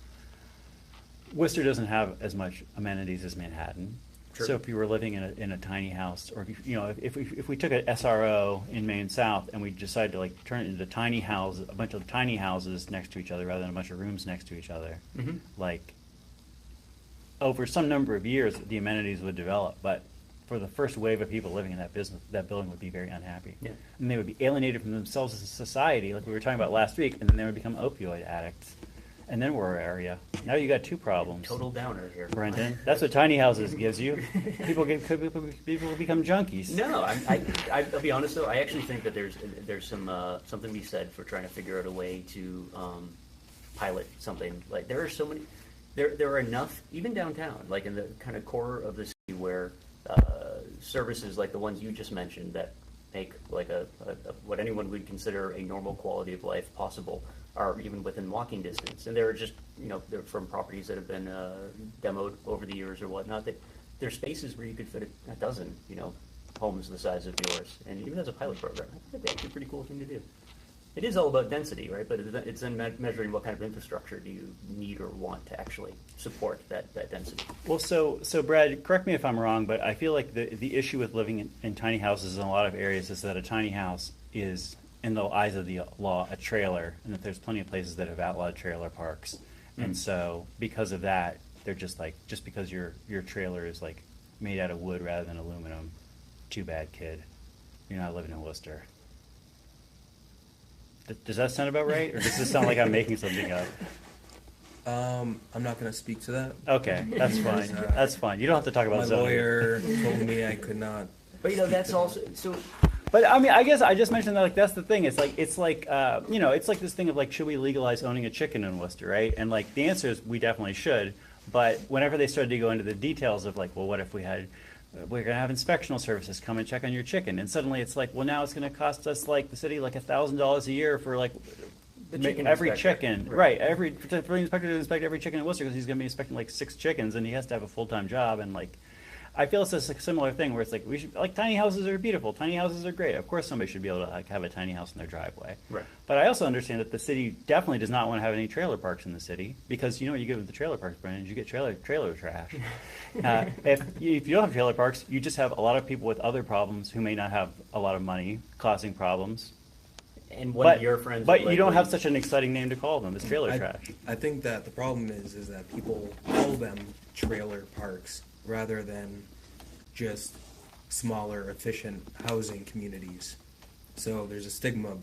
Worcester doesn't have as much amenities as Manhattan. True. So if you were living in a tiny house, or if we took an SRO in Maine South and we decided to like turn it into a bunch of tiny houses next to each other rather than a bunch of rooms next to each other, like over some number of years the amenities would develop. But for the first wave of people living in that building would be very unhappy, Yeah. and they would be alienated from themselves as a society, like we were talking about last week, and then they would become opioid addicts. And then we're area. Now you got two problems. Total downer here. Brendan, that's what tiny houses gives you. People become junkies. No, I'll be honest though. I actually think that there's some something to be said for trying to figure out a way to pilot something. Like there are so many, there are enough even downtown, like in the kind of core of the city, where services like the ones you just mentioned that make like a what anyone would consider a normal quality of life possible are even within walking distance. And they're just, they're from properties that have been demoed over the years or whatnot. There's spaces where you could fit a dozen, homes the size of yours, and even as a pilot program, I think that'd be actually a pretty cool thing to do. It is all about density, right? But it's then measuring what kind of infrastructure do you need or want to actually support that density. Well, so Brad, correct me if I'm wrong, but I feel like the issue with living in tiny houses in a lot of areas is that a tiny house is, in the eyes of the law, a trailer, and that there's plenty of places that have outlawed trailer parks. And so because of that, they're just like, just because your trailer is like made out of wood rather than aluminum, too bad, kid. You're not living in Worcester. Does that sound about right, or does this sound like I'm making something up? I'm not going to speak to that. Okay, that's fine. That's fine. You don't have to talk about My zoning. lawyer told me I could not. But you know, that's also so. But I mean, I guess I just mentioned that, like, that's the thing. It's like it's like this thing of like, should we legalize owning a chicken in Worcester, right? And like the answer is we definitely should. But whenever they started to go into the details of like, well, what if we're going to have inspectional services come and check on your chicken, and suddenly it's like, well, now it's going to cost us like the city like $1,000 a year for like every inspector. chicken, right? For the inspector to inspect every chicken in Worcester, because he's going to be inspecting like 6 chickens, and he has to have a full-time job. And like, I feel it's just a similar thing where it's like, we should, like, tiny houses are beautiful, tiny houses are great. Of course, somebody should be able to like have a tiny house in their driveway. Right. But I also understand that the city definitely does not want to have any trailer parks in the city, because you know what you get with the trailer parks, Brendan, is you get trailer trash. If you don't have trailer parks, you just have a lot of people with other problems who may not have a lot of money causing problems. And one of your friends. But you don't have such an exciting name to call them. It's trailer trash. I think that the problem is that people call them trailer parks rather than just smaller, efficient housing communities. So there's a stigma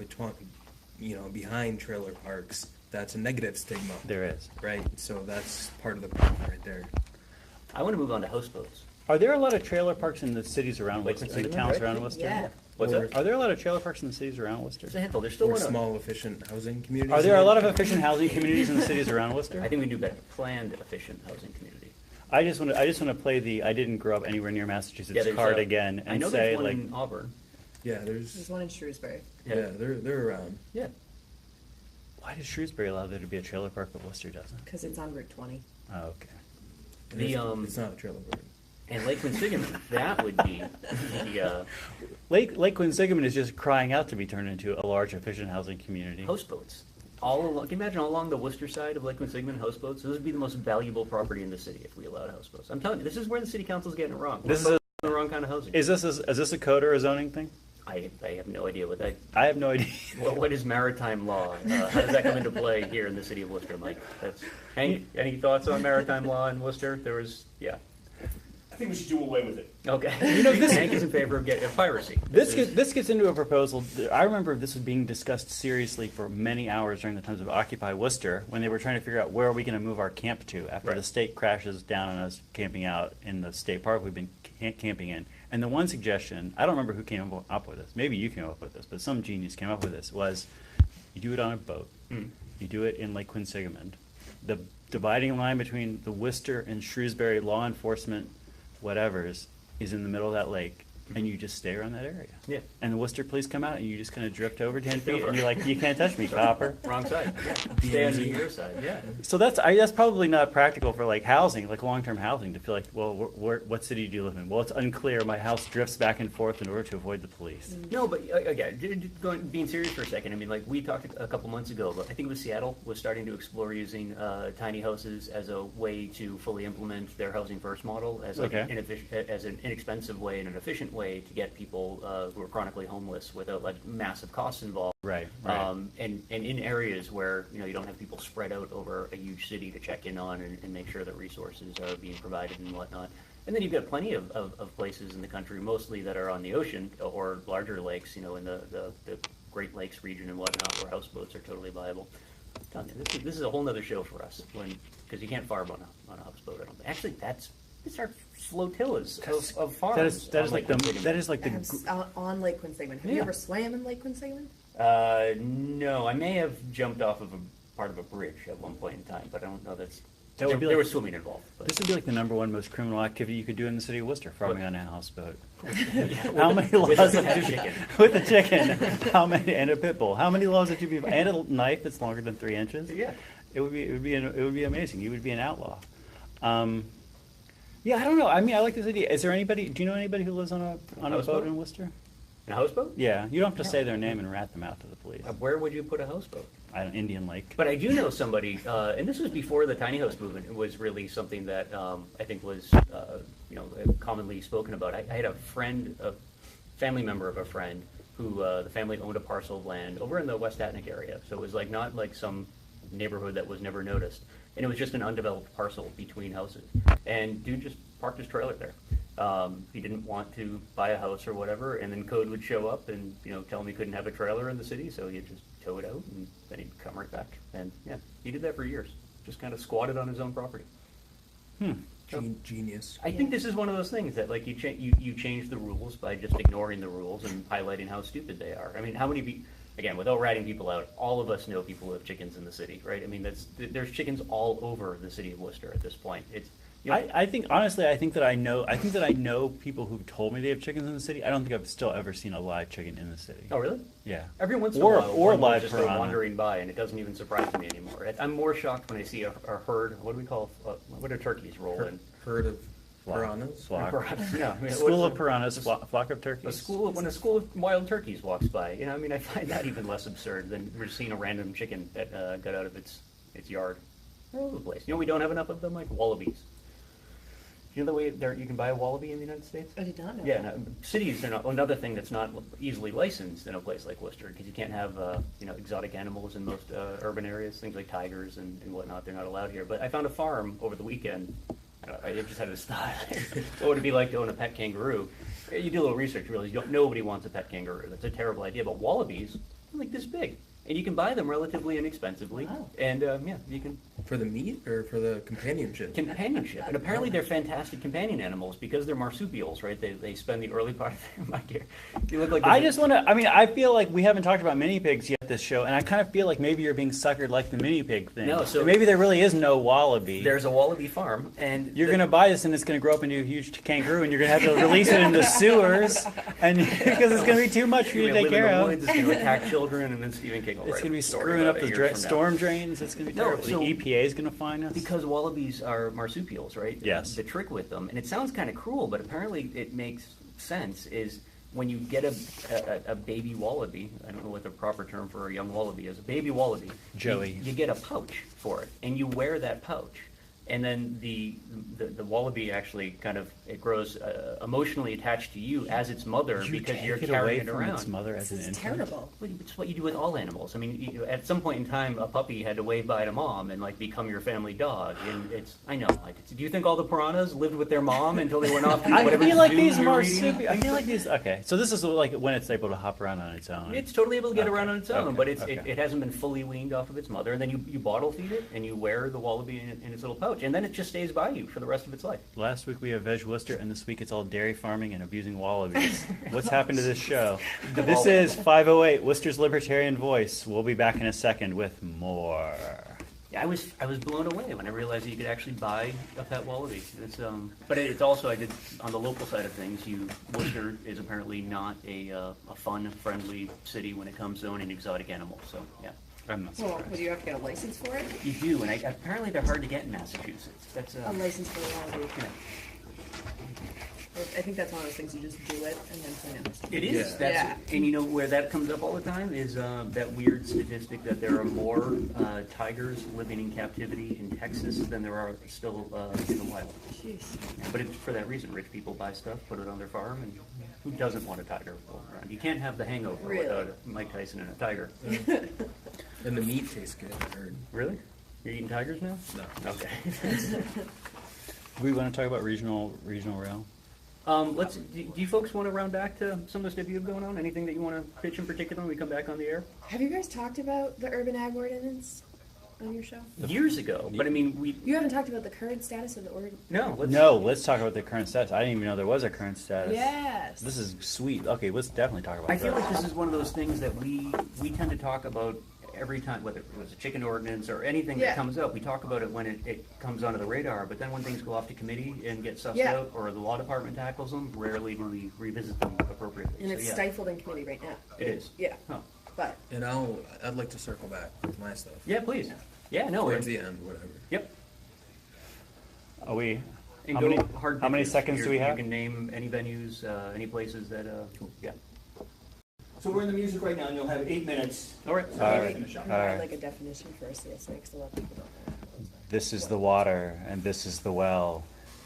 behind trailer parks. That's a negative stigma. There is. Right? So that's part of the problem right there. I want to move on to houseboats. Are there a lot of trailer parks in the cities around Like Worcester, in the Quinsigamond, towns right? around Worcester? Yeah. What's Or- that? Are there a lot of trailer parks in the cities around Worcester? There's a handful. There's still Or one. small, efficient housing communities. Are there a lot of efficient housing communities in the cities around Worcester? I think we do better. Planned efficient housing community. I just want to play the I didn't grow up anywhere near Massachusetts there's card a- again I and know say there's one like, in Auburn. Yeah, There's there's. one in Shrewsbury. Yeah, they're around. Yeah. why does Shrewsbury allow there to be a trailer park but Worcester doesn't? Because it's on Route 20. Oh, okay. It's not a trailer park. And Lake Quinsigamond, that would be the Lake Quinsigamond is just crying out to be turned into a large efficient housing community. houseboats. All along, can you imagine all along the Worcester side of Lake Quinsigamond, houseboats? Those would be the most valuable property in the city if we allowed houseboats. I'm telling you, this is where the city council's getting it wrong. This is We're focusing on the wrong kind of housing. Is this a code or a zoning thing? I have no idea what that. I have no idea. What is maritime law? How does that come into play here in the city of Worcester, Mike? Any thoughts on maritime law in Worcester? I think we should do away with it. Okay. You know, this- Hank is in favor of piracy. This gets into a proposal. I remember this was being discussed seriously for many hours during the times of Occupy Worcester, when they were trying to figure out where are we going to move our camp to after Right. the state crashes down on us camping out in the state park we've been camping in. And the one suggestion, I don't remember who came up with this. Maybe you came up with this, but some genius came up with this. Was you do it on a boat. You do it in Lake Quinsigamond. The dividing line between the Worcester and Shrewsbury law enforcement whatevers is in the middle of that lake, and you just stay around that area. Yeah. And the Worcester police come out, and you just kind of drift over 10 feet, and you're like, you can't touch me, copper. Wrong side. Stay on your side. Yeah. So that's probably not practical for like housing, like long-term housing, to feel like, well, what city do you live in? Well, it's unclear. My house drifts back and forth in order to avoid the police. No, but again, being serious for a second, I mean, like we talked a couple months ago, but I think it was Seattle was starting to explore using tiny houses as a way to fully implement their housing first model as like as an inexpensive way and an efficient way to get people who are chronically homeless without like massive costs involved. Right. And in areas where you don't have people spread out over a huge city to check in on and make sure that resources are being provided and whatnot. And then you've got plenty of places in the country, mostly that are on the ocean or larger lakes, in the Great Lakes region and whatnot, where houseboats are totally viable. I'm telling you, this is a whole nother show for us because you can't farm on a houseboat. I don't think. Actually, it's our flotillas of farms. That is like On Lake Quinsigamond. Have you Yeah. ever swam in Lake Quinsigamond? No, I may have jumped off of a part of a bridge at one point in time, but I don't know That would be there like- was swimming involved. But. This would be like the #1 most criminal activity you could do in the city of Worcester, farming What? on a houseboat. Yeah, How many with laws a have you chicken. with a chicken? How many and a pit bull? How many laws have you be and a knife that's longer than 3 inches? Yeah. It would be amazing. You would be an outlaw. Yeah, I don't know. I mean, I like this idea. Is there anybody? Do you know anybody who lives on a Houseboat? boat in Worcester? In a houseboat? Yeah, you don't have to say their name and rat them out to the police. Where would you put a houseboat? I don't, Indian Lake. But I do know somebody, and this was before the tiny house movement. It was really something that I think was, commonly spoken about. I had a friend, a family member of a friend, who the family owned a parcel of land over in the West Attic area. So it was like not like some neighborhood that was never noticed, and it was just an undeveloped parcel between houses. And dude just parked his trailer there. He didn't want to buy a house or whatever, and then code would show up and tell him he couldn't have a trailer in the city, so he'd just tow it out, and then he'd come right back. And yeah, he did that for years. Just kind of squatted on his own property. Genius. I think this is one of those things that like you change the rules by just ignoring the rules and highlighting how stupid they are. I mean, how many people? Again, without ratting people out, all of us know people who have chickens in the city, right? I mean, there's chickens all over the city of Worcester at this point. It's I think honestly, I think that I know people who've told me they have chickens in the city. I don't think I've still ever seen a live chicken in the city. Oh, really? Yeah. Every once in Or- a while, or one will live just go piranha. wandering by, and it doesn't even surprise me anymore. I'm more shocked when I see a herd. What do we call? What do turkeys roll in? Herd of Flock. piranhas. Flock. Yeah, I mean, School what's of piranhas, flock of a turkeys. when a school of wild turkeys walks by. I mean, I find that even less absurd than we're seeing a random chicken that got out of its yard. All over the place. We don't have enough of them, like wallabies. You know the way you can buy a wallaby in the United States? I did not know. Yeah, no, cities are another thing that's not easily licensed in a place like Worcester, because you can't have exotic animals in most urban areas, things like tigers and whatnot. They're not allowed here. But I found a farm over the weekend. I just had to stop. What would it be like to own a pet kangaroo? You do a little research, really. Nobody wants a pet kangaroo. That's a terrible idea. But wallabies are like this big, and you can buy them relatively inexpensively. Wow. And you can. For the meat or for the companionship? Companionship. And apparently they're fantastic companion animals because they're marsupials, right? They spend the early part of their life. You look like I just want to. I mean, I feel like we haven't talked about mini pigs yet this show, and I kind of feel like maybe you're being suckered like the mini pig thing. No, so- And maybe there really is no wallaby. there's a wallaby farm, and You're going to buy this, and it's going to grow up into a huge kangaroo, and you're going to have to release it into sewers, and because it's going to be too much for you to take care of. It's going to attack children, and then Stephen King will It's write going to be a story screwing about up it the years from now. storm drains. It's going to be No, terrible. so- The EPA is going to find us. Because wallabies are marsupials, right? Yes. The trick with them, and it sounds kind of cruel, but apparently it makes sense, is when you get a baby wallaby, I don't know what the proper term for a young wallaby is, a baby wallaby. Joey. You get a pouch for it, and you wear that pouch. And then the wallaby actually kind of, it grows emotionally attached to you as its mother because you're take it carrying away it from around. its mother as an This is infant. terrible. Well, it's what you do with all animals. I mean, at some point in time, a puppy had to wave bye to mom and like become your family dog. And I know. Do you think all the piranhas lived with their mom until they went off to I whatever feel like zoo these you were eating? marsupials. I feel like these. Okay, so this is like when it's able to hop around on its own. It's totally able to get Okay, around on its own, okay, but okay. it hasn't been fully weaned off of its mother. And then you bottle feed it, and you wear the wallaby in its little pouch, and then it just stays by you for the rest of its life. Last week we have Veg Worcester, and this week it's all dairy farming and abusing wallabies. What's happened to this show? This is 508, Worcester's Libertarian Voice. We'll be back in a second with more. Yeah, I was blown away when I realized that you could actually buy a pet wallaby. But it's also, I did on the local side of things. Worcester is apparently not a fun, friendly city when it comes to owning exotic animals. So yeah, I'm not Well, surprised. would you have to get a license for it? you do, and apparently they're hard to get in Massachusetts. That's A license for a wallaby. yeah. I think that's one of those things you just do it and then sign out. It is. Yeah. That's, Yeah. And you know where that comes up all the time is that weird statistic that there are more tigers living in captivity in Texas than there are still in the wild. Jeez. But it's for that reason. Rich people buy stuff, put it on their farm, and who doesn't want a tiger rolling around? You can't have the hangover Really? without Mike Tyson and a tiger. And the meat tastes good, I heard. Really? You're eating tigers now? No. Okay. We want to talk about regional rail. Do you folks want to round back to some of the stuff you have going on? Anything that you want to pitch in particular when we come back on the air? Have you guys talked about the urban ag ordinance on your show? Years ago, but I mean, You haven't talked about the current status of the ordinance? Let's talk about the current status. I didn't even know there was a current status. Yes. This is sweet. Okay, let's definitely talk about I feel that. like this is one of those things that we tend to talk about every time, whether it was a chicken ordinance or anything Yeah. that comes up. We talk about it when it comes onto the radar, but then when things go off to committee and get sussed Yeah. out, or the law department tackles them, rarely do we revisit them appropriately. And So, it's yeah, stifled in committee right now. It is. Yeah, Huh. but And I'd like to circle back with my stuff. Yeah, please. Yeah, no. Towards the end, whatever. Yep. Are we And How go many- hard how many pitches. seconds do we have? You can name any venues, any places that, yeah. So we're in the music right now, and you'll have 8 minutes. All right. So All we'll right. finish up. And All I right. like a definition first, yes, because a lot of people don't know. This is the water, and this is the well.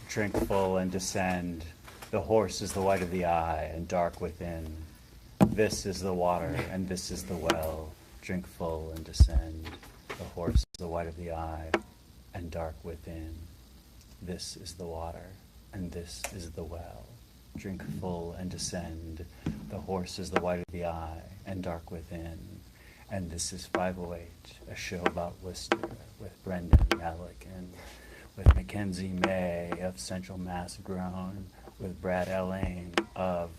Drink full and descend. The horse is the white of the eye, and dark within. This is the water, and this is the well. Drink full and descend. The horse is the white of the eye, and dark within. This is the water, and this is the well. Drink full and descend. The horse is the white of the eye, and dark within. And this is 508, a show about Worcester, with Brendan Milliken, with Mackenzie May of Central Mass Grown, with Brad Allain of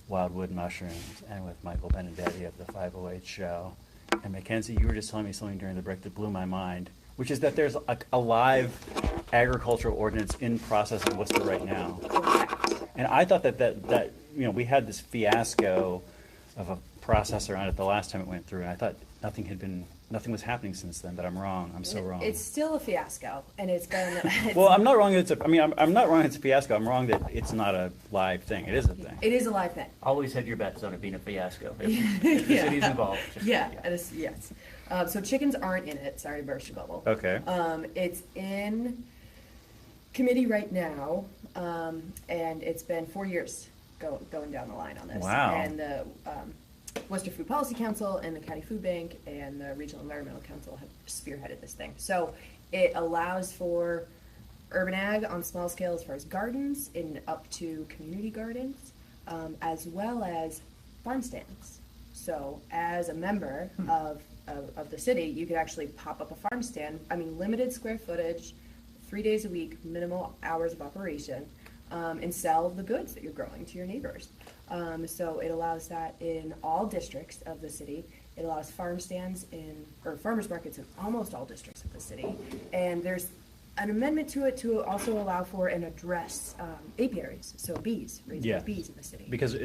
Wildwood Mushrooms, and with Michael Benedetti of the 508 show. And Mackenzie, you were just telling me something during the break that blew my mind, which is that there's a live agricultural ordinance in process in Worcester right now. And I thought that we had this fiasco of a process around it the last time it went through, and I thought nothing was happening since then, but I'm wrong. I'm so wrong. It's still a fiasco, and it's been. Well, I'm not wrong. I'm not wrong. It's a fiasco. I'm wrong that it's not a live thing. It is a thing. It is a live thing. Always hedge your bets on it being a fiasco. If the Yeah. city's involved. Yeah, it is, yes. So chickens aren't in it. Sorry to burst your bubble. Okay. It's in committee right now, and it's been 4 years going down the line on this. Wow. And the Worcester Food Policy Council and the County Food Bank and the Regional Environmental Council have spearheaded this thing. So it allows for urban ag on small scale as far as gardens and up to community gardens, as well as farm stands. So as a member of the city, you could actually pop up a farm stand. I mean, limited square footage, 3 days a week, minimal hours of operation, and sell the goods that you're growing to your neighbors. So it allows that in all districts of the city. It allows farm stands or farmers markets in almost all districts of the city. And there's an amendment to it to also allow for and address apiaries, so bees, raising Yeah. bees in the city. Because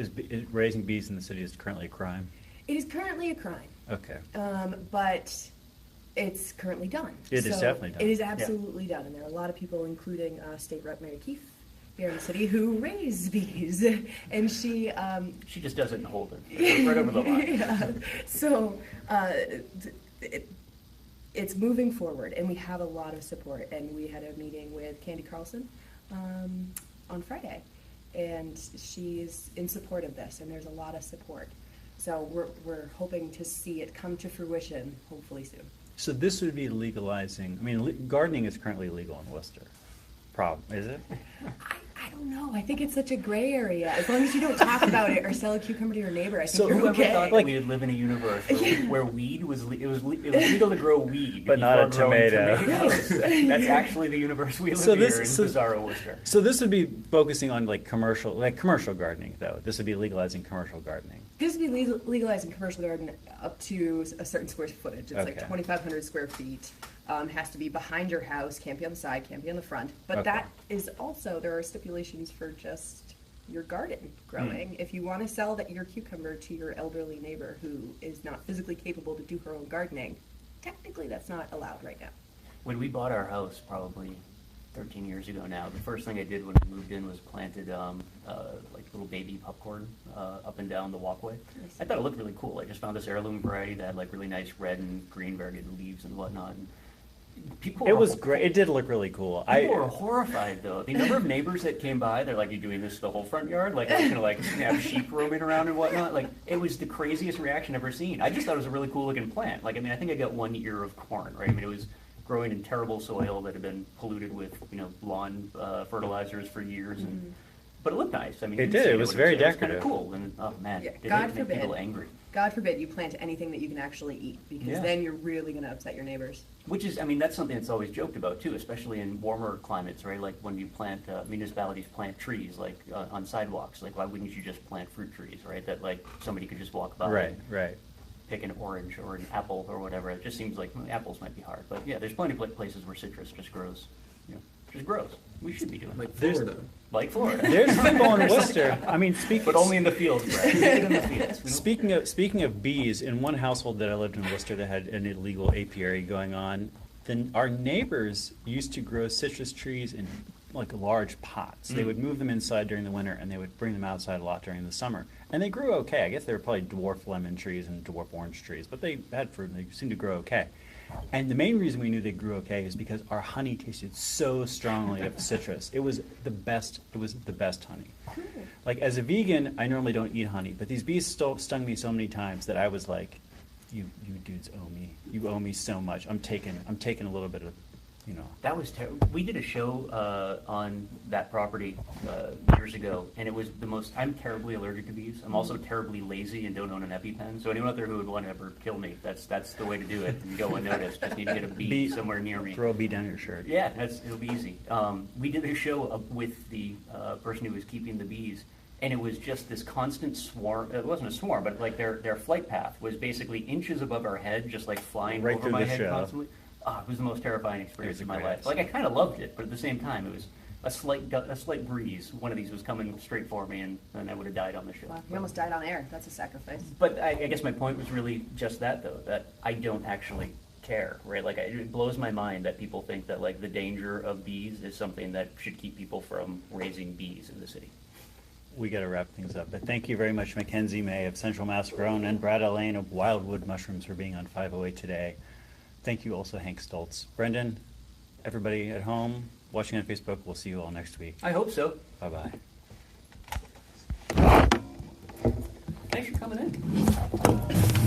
raising bees in the city is currently a crime. It is currently a crime, Okay. but it's currently done. It is definitely done. It is absolutely done, and there are a lot of people, including State Rep Mary Keefe here in the city, who raise bees, and she She just does it and hold it. Right over the line. yeah. So it's moving forward, and we have a lot of support. And we had a meeting with Candy Carlson on Friday, and she's in support of this, and there's a lot of support. So we're hoping to see it come to fruition, hopefully soon. So this would be legalizing. I mean, gardening is currently illegal in Worcester. Is it? I don't know. I think it's such a gray area. As long as you don't talk about it or sell a cucumber to your neighbor, I think So you're Whoever okay. thought that we would live in a universe where weed was legal to grow weed, But not a before growing tomato. tomatoes. That's actually the universe we live So this- here in so- bizarro Worcester. So this would be focusing on commercial gardening, though. This would be legalizing commercial gardening. This would be legalizing commercial garden up to a certain square footage. It's like Okay. 2,500 square feet. Has to be behind your house, can't be on the side, can't be on the front. But Okay. that is also, there are stipulations for just your garden growing. If you want to sell your cucumber to your elderly neighbor who is not physically capable to do her own gardening, technically that's not allowed right now. When we bought our house, probably 13 years ago now, the first thing I did when we moved in was planted like little baby popcorn up and down the walkway. I thought it looked really cool. I just found this heirloom variety that had like really nice red and green variegated leaves and whatnot. And people It were was great. It did look really cool. People were horrified though. The number of neighbors that came by, they're like, "You doing this to the whole front yard? Like, I'm gonna have sheep roaming around and whatnot." Like, it was the craziest reaction I've ever seen. I just thought it was a really cool looking plant. Like, I mean, I think I got 1 ear of corn, right? I mean, it was growing in terrible soil that had been polluted with, lawn fertilizers for years, and but it looked nice. I mean, It you did. see It was when very it's kinda decorative. cool. And oh man, Yeah, did God it make forbid. people angry. God forbid you plant anything that you can actually eat, because Yeah. then you're really going to upset your neighbors. Which is, I mean, that's something that's always joked about too, especially in warmer climates, right? Like when you plant, municipalities plant trees, like on sidewalks. Like, why wouldn't you just plant fruit trees, right? That like somebody could just walk by Right, and right. pick an orange or an apple or whatever. It just seems like apples might be hard, but yeah, there's plenty of places where citrus just grows. Just grows. We should be doing Like that. Florida. Like Florida, There's people in Worcester. I mean, but only in the fields, right? Leave it in the fields. We don't- Speaking of bees, in one household that I lived in Worcester that had an illegal apiary going on, then our neighbors used to grow citrus trees like large pots. They would move them inside during the winter, and they would bring them outside a lot during the summer. And they grew okay. I guess they were probably dwarf lemon trees and dwarf orange trees, but they had fruit and they seemed to grow okay. And the main reason we knew they grew okay is because our honey tasted so strongly of citrus. It was the best. It was the best honey. Like as a vegan, I normally don't eat honey, but these bees stung me so many times that I was like, "You dudes owe me. You owe me so much. I'm taking a little bit of, you know." That was terrible. We did a show on that property years ago, and it was the most. I'm terribly allergic to bees. I'm also terribly lazy and don't own an EpiPen. So anyone out there who would want to ever kill me, that's the way to do it. And go unnoticed. Just need to get a bee somewhere near me. Throw a bee down your shirt. Yeah, it'll be easy. We did a show with the person who was keeping the bees, and it was just this constant swarm. It wasn't a swarm, but like their flight path was basically inches above our head, just like flying Right over through my the head show. constantly. It was the most terrifying experience of my great life. Like I kind of loved it, but at the same time, it was a slight breeze. One of these was coming straight for me, and I would have died on the show. Wow, you almost died on air. That's a sacrifice. But I guess my point was really just that, though, that I don't actually care, right? Like it blows my mind that people think that like the danger of bees is something that should keep people from raising bees in the city. We got to wrap things up. But thank you very much, Mackenzie May of Central Mass Grown and Brad Allain of Wildwood Mushrooms for being on 508 today. Thank you also, Hank Stoltz. Brendan, everybody at home watching on Facebook, we'll see you all next week. I hope so. Bye-bye. Thanks for coming in.